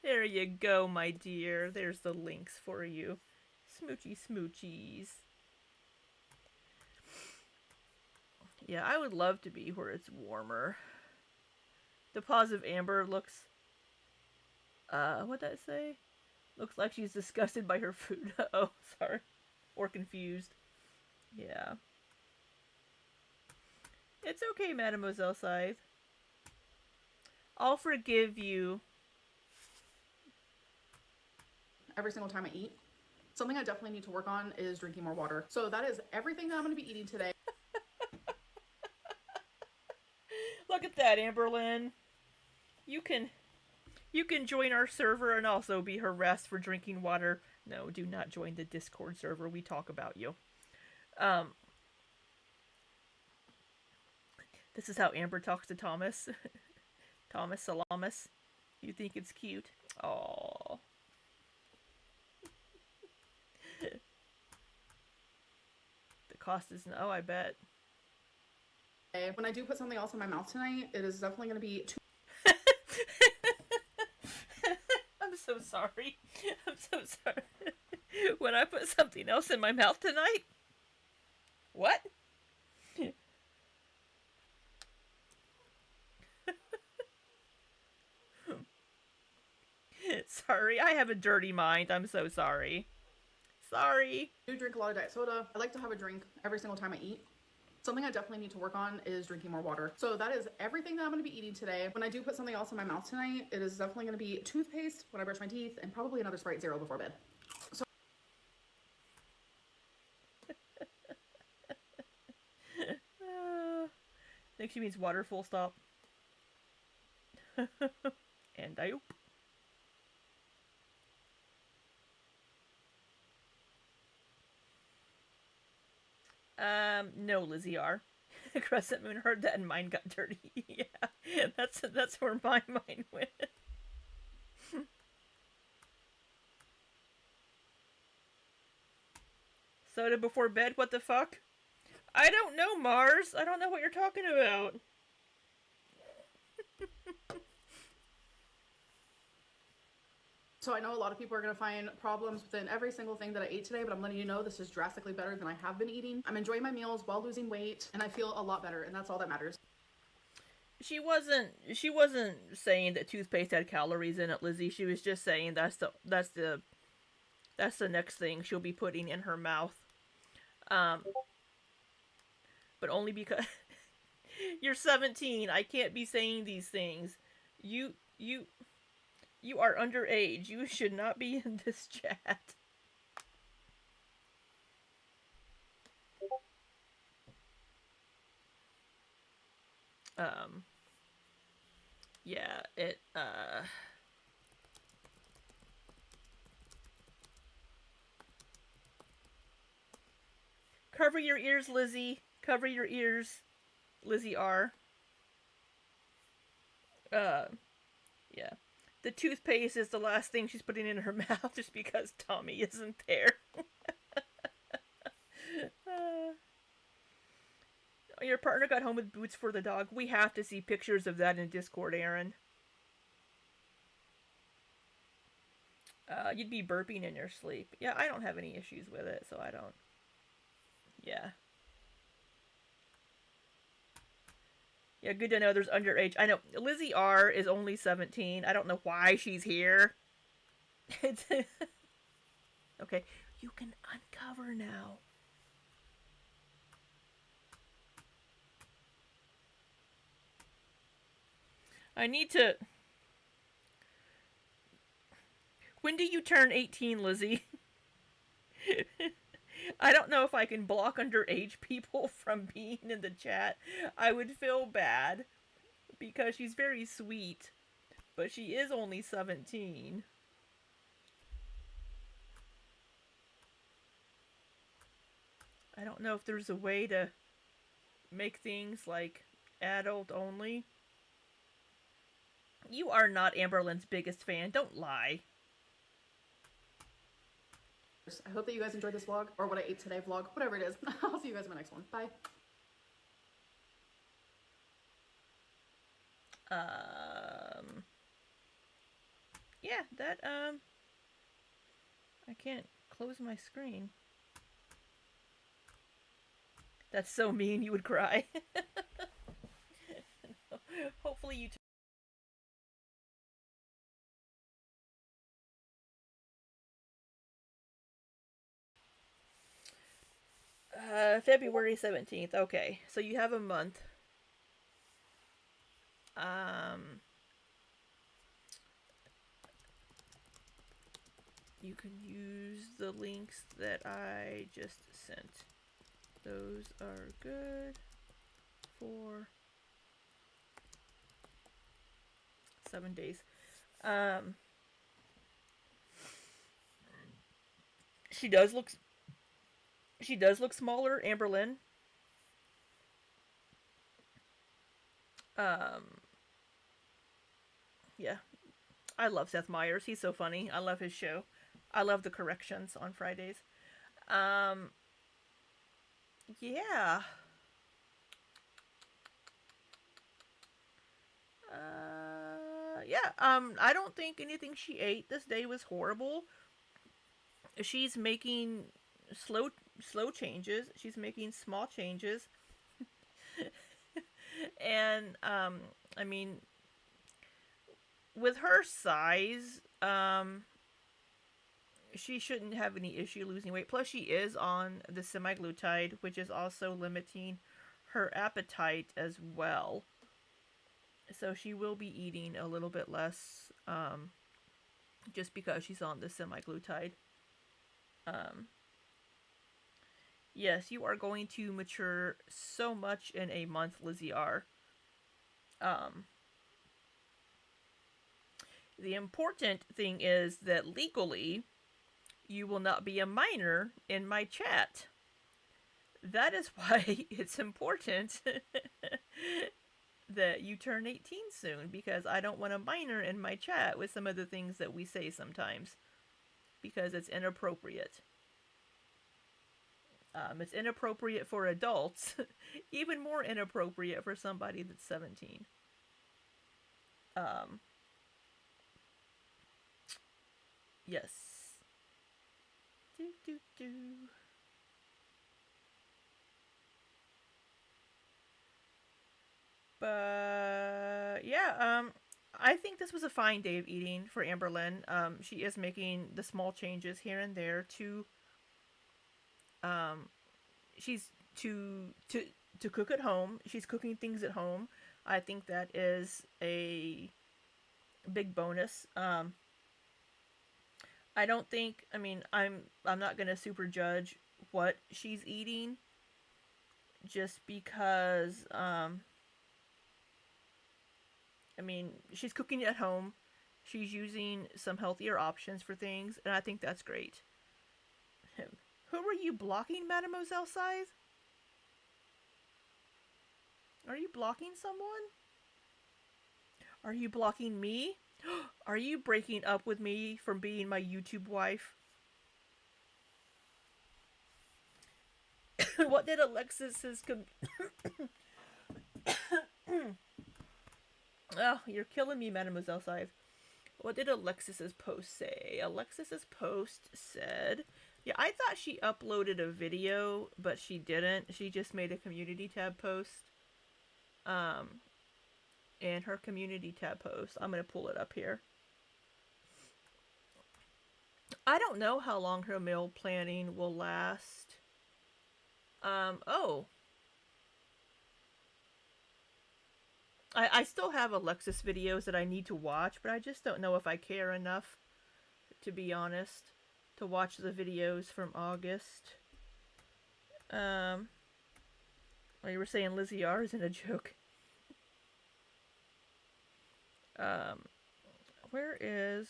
There you go, my dear. There's the links for you. Smoochy smoochies. Yeah, I would love to be where it's warmer. The pause of Amber looks... what'd that say? Looks like she's disgusted by her food. Oh, sorry. Or confused. Yeah. It's okay, Mademoiselle Scythe. I'll forgive you. Every single time I eat. Something I definitely need to work on is drinking more water. So that is everything that I'm going to be eating today. Look at that, Amberlynn. You can join our server and also be harassed for drinking water. No, do not join the Discord server. We talk about you. This is how Amber talks to Thomas. Thomas Salamis. You think it's cute? Aww. The cost is no, I bet. When I do put something else in my mouth tonight, it is definitely going to be too... I'm so sorry. I'm so sorry. When I put something else in my mouth tonight? What? Sorry, I have a dirty mind. I'm so sorry. Sorry. I do drink a lot of diet soda. I like to have a drink every single time I eat. Something I definitely need to work on is drinking more water. So that is everything that I'm going to be eating today. When I do put something else in my mouth tonight, it is definitely going to be toothpaste when I brush my teeth and probably another Sprite Zero before bed. So I think she means water, full stop. And I hope. No, Lizzie R. Crescent Moon heard that and mine got dirty. Yeah, that's where my mind went. Soda before bed? What the fuck? I don't know, Mars. I don't know what you're talking about. So I know a lot of people are going to find problems within every single thing that I ate today, but I'm letting you know this is drastically better than I have been eating. I'm enjoying my meals while losing weight, and I feel a lot better, and that's all that matters. She wasn't saying that toothpaste had calories in it, Lizzie. She was just saying that's the next thing she'll be putting in her mouth. But only because you're 17. I can't be saying these things. You are underage. You should not be in this chat. Yeah, Cover your ears, Lizzie. Cover your ears, Lizzie R. Yeah. The toothpaste is the last thing she's putting in her mouth just because Tommy isn't there. Your partner got home with boots for the dog. We have to see pictures of that in Discord, Aaron. You'd be burping in your sleep. Yeah, I don't have any issues with it, so I don't. Yeah. Yeah, good to know there's underage. I know Lizzie R is only 17. I don't know why she's here. Okay, you can uncover now. I need to... When do you turn 18, Lizzie? I don't know if I can block underage people from being in the chat. I would feel bad because she's very sweet, but she is only 17. I don't know if there's a way to make things like adult only. You are not Amberlynn's biggest fan. Don't lie. I hope that you guys enjoyed this vlog, or what I ate today vlog, whatever it is. I'll see you guys in my next one. Bye. Yeah, that, I can't close my screen. That's so mean, you would cry. Hopefully you February 17th. Okay, so you have a month. You can use the links that I just sent. Those are good for 7 days. She does look smaller, Amberlynn. Yeah. I love Seth Meyers. He's so funny. I love his show. I love the corrections on Fridays. Yeah. Yeah. I don't think anything she ate this day was horrible. She's making slow changes. She's making small changes. And I mean, with her size, she shouldn't have any issue losing weight. Plus, she is on the semaglutide, which is also limiting her appetite as well. So she will be eating a little bit less, just because she's on the semaglutide. Yes, you are going to mature so much in a month, Lizzie R. The important thing is that legally, you will not be a minor in my chat. That is why it's important that you turn 18 soon, because I don't want a minor in my chat with some of the things that we say sometimes, because it's inappropriate. It's inappropriate for adults, even more inappropriate for somebody that's 17. Yes. Do. But yeah, I think this was a fine day of eating for Amberlynn. She is making the small changes here and there to she's to cook at home. She's cooking things at home. I think that is a big bonus. I don't think. I mean, I'm not gonna super judge what she's eating, just because. I mean, she's cooking at home. She's using some healthier options for things, and I think that's great. Who are you blocking, Mademoiselle Size? Are you blocking someone? Are you blocking me? Are you breaking up with me from being my YouTube wife? What did Alexis's Oh, you're killing me, Mademoiselle Sive. What did Alexis's post say? Alexis's post said, yeah, I thought she uploaded a video, but she didn't. She just made a community tab post. And her community tab post, I'm going to pull it up here. I don't know how long her meal planning will last. Oh. I still have Alexis videos that I need to watch, but I just don't know if I care enough, to be honest, to watch the videos from August. Oh, you were saying Lizzie R isn't a joke. Where is...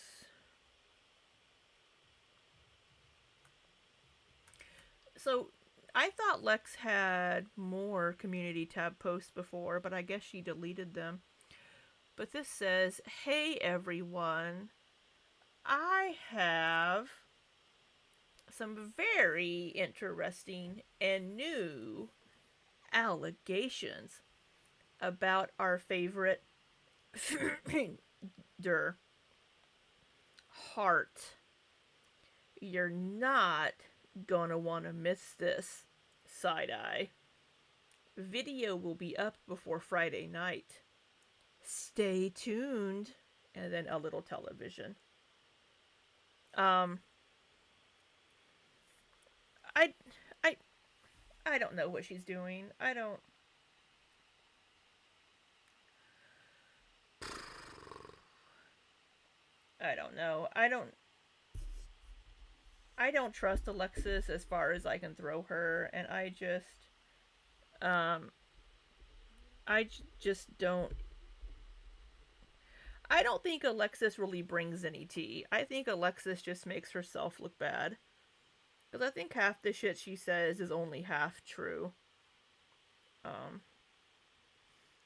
So, I thought Lex had more community tab posts before, but I guess she deleted them. But this says, "Hey everyone, I have some very interesting and new allegations about our favorite der heart. You're not gonna want to miss this. Side eye. Video will be up before Friday night. Stay tuned." And then a little television. Um, I, I, I don't know what she's doing. I don't know. I don't trust Alexis as far as I can throw her, and um, just don't. I don't think Alexis really brings any tea. I think Alexis just makes herself look bad. Because I think half the shit she says is only half true. Um,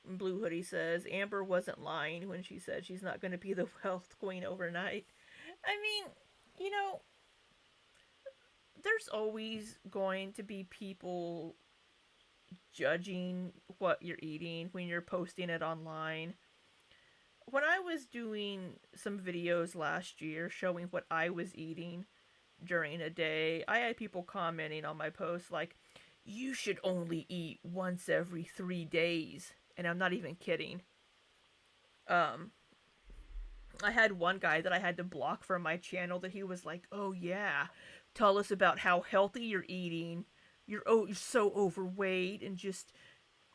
Blue Hoodie says Amber wasn't lying when she said she's not going to be the wealth queen overnight. I mean, you know, there's always going to be people judging what you're eating when you're posting it online. When I was doing some videos last year showing what I was eating during a day, I had people commenting on my posts like, "You should only eat once every 3 days." And I'm not even kidding. Um, I had one guy that I had to block from my channel that he was like, "Oh yeah, tell us about how healthy you're eating. You're so overweight," and just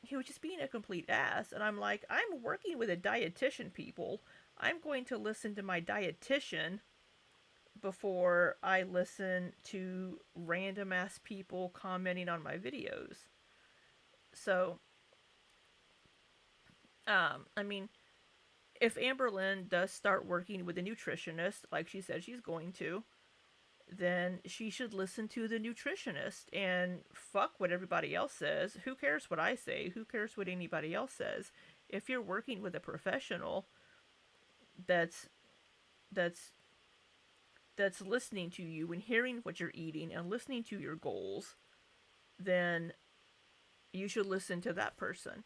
he was just being a complete ass. And I'm like, I'm working with a dietitian, people. I'm going to listen to my dietitian before I listen to random ass people commenting on my videos. So, I mean, if Amberlynn does start working with a nutritionist, like she said she's going to, then she should listen to the nutritionist and fuck what everybody else says. Who cares what I say? Who cares what anybody else says? If you're working with a professional that's that's that's listening to you and hearing what you're eating and listening to your goals, then you should listen to that person.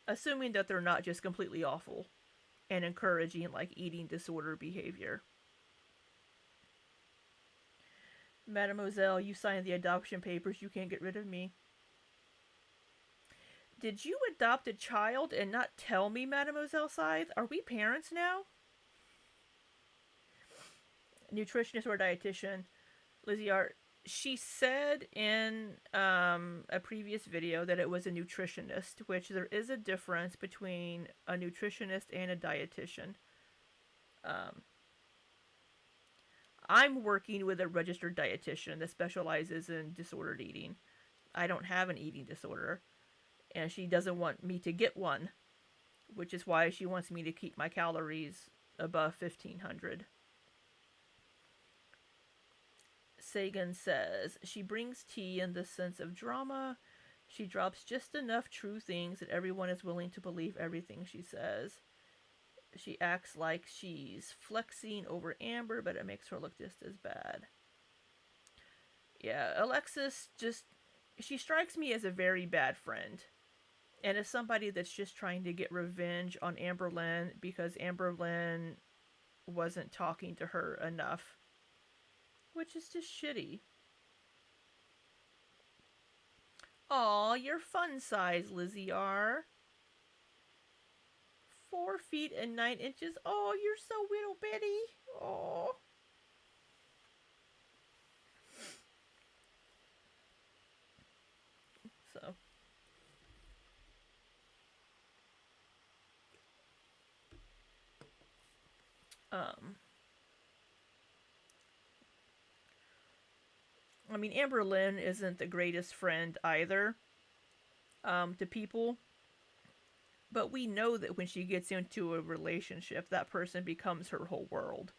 Assuming that they're not just completely awful and encouraging like eating disorder behavior. Mademoiselle, you signed the adoption papers. You can't get rid of me. Did you adopt a child and not tell me, Mademoiselle Scythe? Are we parents now? Nutritionist or dietitian? Lizzie Art. She said in a previous video that it was a nutritionist, which there is a difference between a nutritionist and a dietitian. I'm working with a registered dietitian that specializes in disordered eating. I don't have an eating disorder, and she doesn't want me to get one, which is why she wants me to keep my calories above 1500. Sagan says, she brings tea in the sense of drama. She drops just enough true things that everyone is willing to believe everything she says. She acts like she's flexing over Amber, but it makes her look just as bad. Yeah, Alexis she strikes me as a very bad friend. And as somebody that's just trying to get revenge on Amberlynn because Amberlynn wasn't talking to her enough. Which is just shitty. Aw, you're fun size, Lizzie R. 4 feet and 9 inches. Oh, you're so little bitty. Oh. So. I mean, Amberlynn isn't the greatest friend either, to people. But we know that when she gets into a relationship, that person becomes her whole world.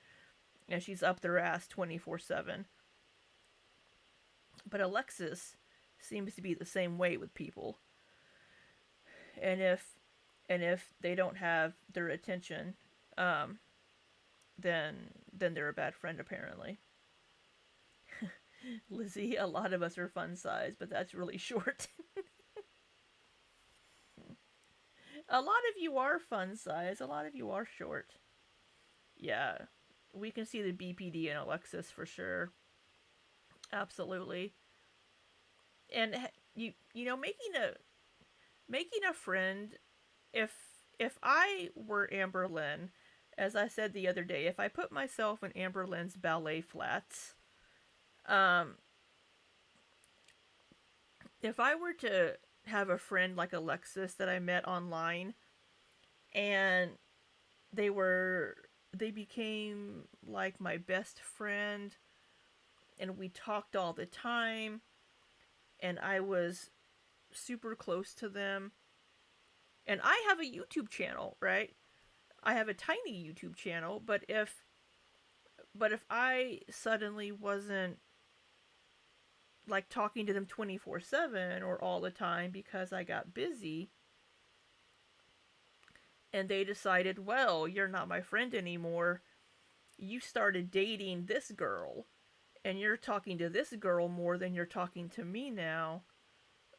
And she's up their ass 24/7. But Alexis seems to be the same way with people. And if and if they don't have their attention, um, then they're a bad friend apparently. Lizzie, a lot of us are fun size, but that's really short. A lot of you are fun size. A lot of you are short. Yeah, we can see the BPD in Alexis for sure. Absolutely. And you know, making a friend, if I were Amberlynn, as I said the other day, if I put myself in Amberlynn's ballet flats, um, if I were to have a friend like Alexis that I met online, and they were they became like my best friend, and we talked all the time, and I was super close to them, and I have a YouTube channel, right? I have a tiny YouTube channel, but if I suddenly wasn't like talking to them 24/7 or all the time because I got busy, and they decided, well, you're not my friend anymore. You started dating this girl, and you're talking to this girl more than you're talking to me now.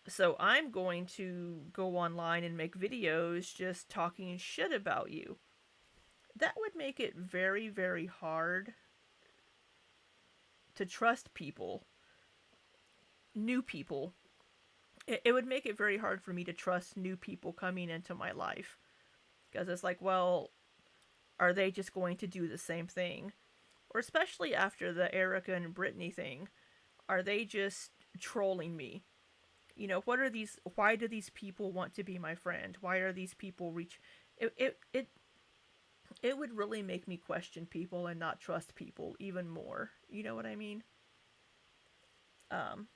So I'm going to go online and make videos just talking shit about you. That would make it very, very hard to trust people, new people. It would make it very hard for me to trust new people coming into my life. Because it's like, well, are they just going to do the same thing? Or especially after the Erica and Brittany thing, are they just trolling me? You know, what are these? Why do these people want to be my friend? Why are these people reach? It would really make me question people and not trust people even more. You know what I mean? Um,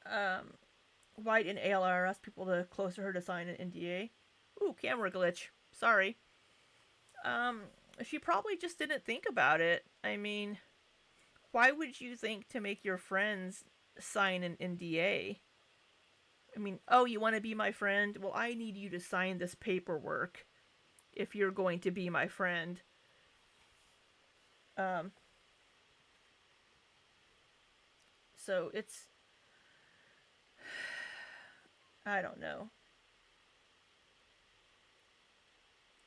um, White and ALR asked people to close to her to sign an NDA. Ooh, camera glitch. Sorry. Um, she probably just didn't think about it. I mean, why would you think to make your friends sign an NDA? I mean, oh, you want to be my friend? Well, I need you to sign this paperwork if you're going to be my friend. Um, so it's, I don't know.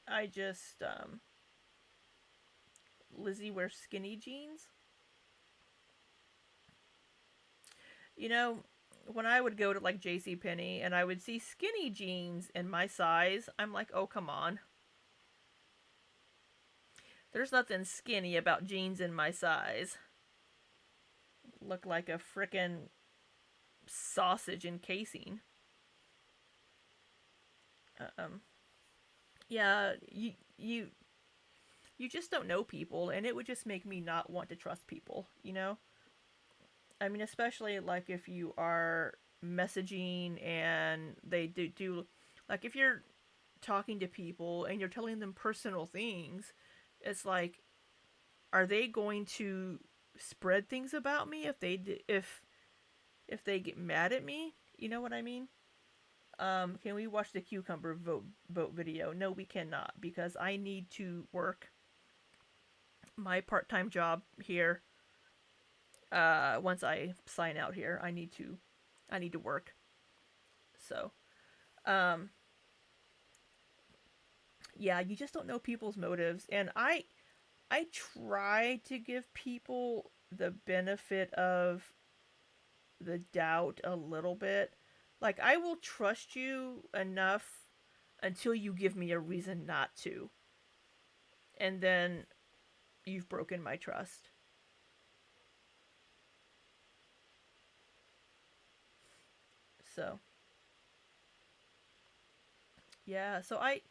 I just, Lizzie wears skinny jeans. You know, when I would go to like JCPenney and I would see skinny jeans in my size, I'm like, oh, come on. There's nothing skinny about jeans in my size. Look like a frickin' sausage encasing. Yeah, you just don't know people, and it would just make me not want to trust people, you know? I mean, especially like if you are messaging and they do like if you're talking to people and you're telling them personal things, it's like, are they going to spread things about me if they get mad at me? You know what I mean? Can we watch the cucumber vote video? No, we cannot, because I need to work my part-time job here. Once I sign out here, I need to work. So, um, yeah, you just don't know people's motives, and I try to give people the benefit of the doubt a little bit. Like, I will trust you enough until you give me a reason not to. And then you've broken my trust. So, yeah, so I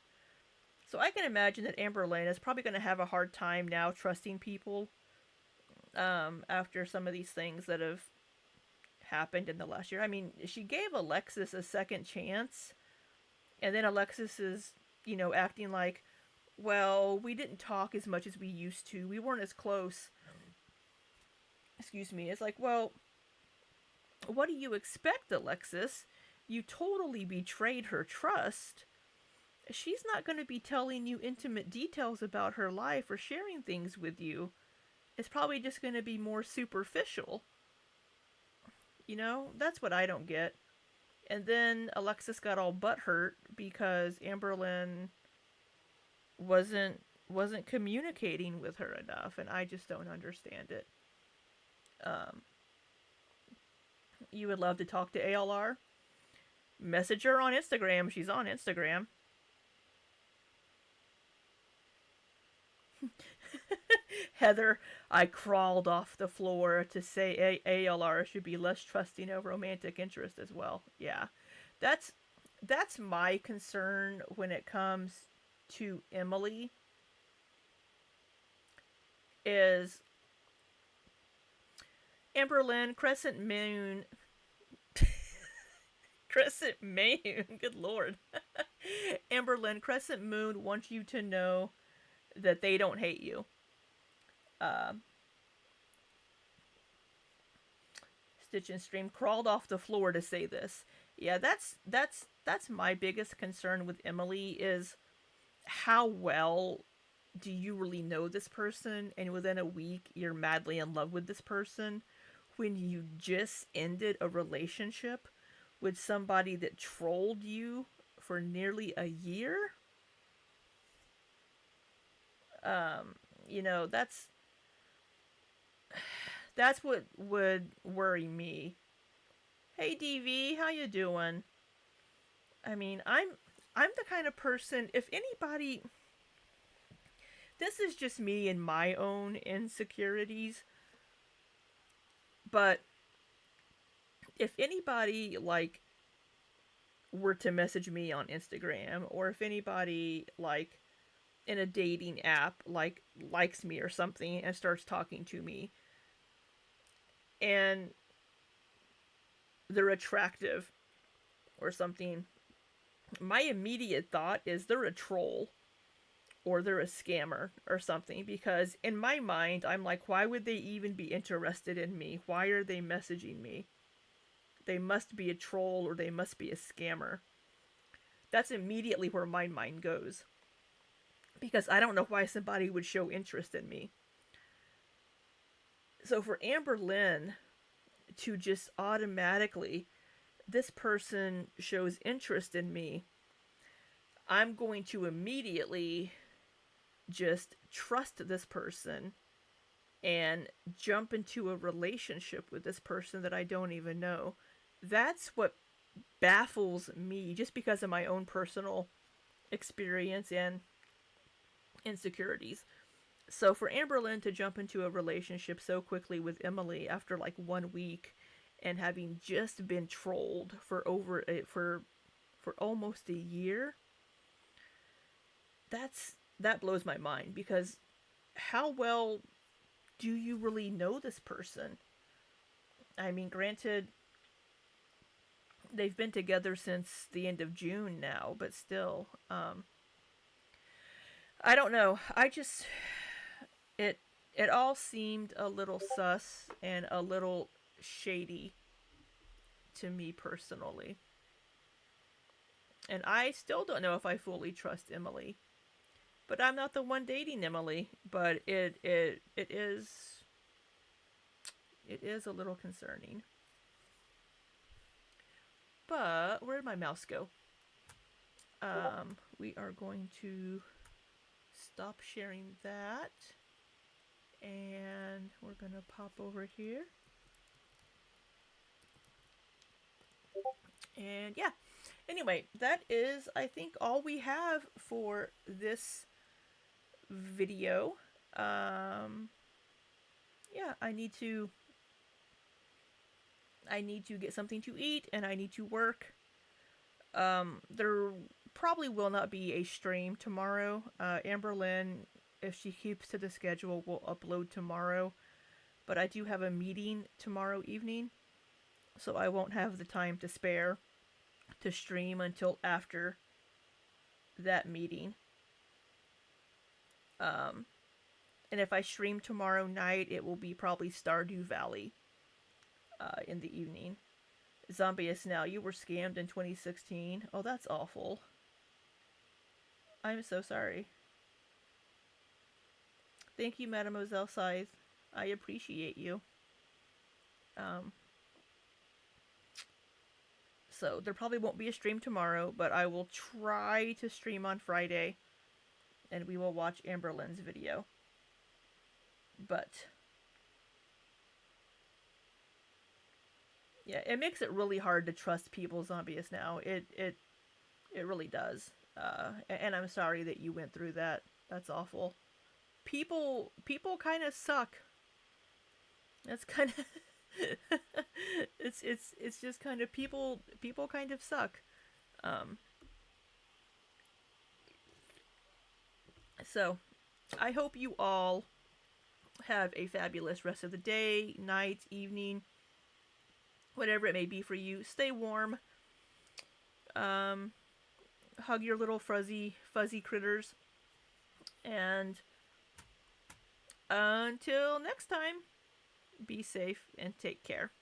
can imagine that Amberlynn is probably going to have a hard time now trusting people after some of these things that have happened in the last year. I mean, she gave Alexis a second chance, and then Alexis is, you know, acting like, well, we didn't talk as much as we used to. We weren't as close. Excuse me. It's like, well, What do you expect, Alexis? You totally betrayed her trust. She's not going to be telling you intimate details about her life or sharing things with you. It's probably just going to be more superficial. You know, that's what I don't get. And then Alexis got all butthurt because Amberlynn wasn't communicating with her enough, and I just don't understand it. Um, you would love to talk to ALR? Message her on Instagram. She's on Instagram. Heather, I crawled off the floor to say ALR should be less trusting of romantic interest as well. Yeah. That's that's my concern when it comes to Emily is Amberlynn Crescent Moon Crescent Moon, good lord. Amberlynn Crescent Moon wants you to know that they don't hate you. Uh, Stitch and Stream crawled off the floor to say this. Yeah, that's my biggest concern with Emily is how well do you really know this person, and within a week you're madly in love with this person when you just ended a relationship with somebody that trolled you for nearly a year? You know, that's what would worry me. Hey DV, how you doing? I mean, I'm the kind of person, if anybody, this is just me and my own insecurities, but if anybody like were to message me on Instagram, or if anybody like in a dating app like likes me or something and starts talking to me and they're attractive or something, my immediate thought is they're a troll or they're a scammer or something, because in my mind I'm like, why would they even be interested in me? Why are they messaging me? They must be a troll or they must be a scammer. That's immediately where my mind goes, because I don't know why somebody would show interest in me. So for Amberlynn to just automatically, this person shows interest in me, I'm going to immediately just trust this person and jump into a relationship with this person that I don't even know. That's what baffles me, just because of my own personal experience and insecurities. So for Amberlynn to jump into a relationship so quickly with Emily after like 1 week and having just been trolled for almost a year, that blows my mind, because how well do you really know this person? I mean, granted, they've been together since the end of June now, but still, I don't know. It it all seemed a little sus and a little shady to me personally. And I still don't know if I fully trust Emily. But I'm not the one dating Emily, but it is a little concerning. But where did my mouse go? We are going to stop sharing that, and we're gonna pop over here. And yeah, anyway, that is, I think, all we have for this video. Yeah, I need to get something to eat, and I need to work. There probably will not be a stream tomorrow. Amberlynn, if she keeps to the schedule, will upload tomorrow. But I do have a meeting tomorrow evening, so I won't have the time to spare to stream until after that meeting. And if I stream tomorrow night, it will be probably Stardew Valley in the evening. Zombies Now, you were scammed in 2016. Oh, that's awful. I'm so sorry. Thank you, Mademoiselle Scythe. I appreciate you. So there probably won't be a stream tomorrow, but I will try to stream on Friday, and we will watch Amberlynn's video. But yeah, it makes it really hard to trust people, Zombies Now. It really does. And I'm sorry that you went through that. That's awful. People kind of suck. That's kind of it's just kind of people kind of suck. So I hope you all have a fabulous rest of the day, night, evening, whatever it may be for you. Stay warm. Hug your little fuzzy critters. And until next time, be safe and take care.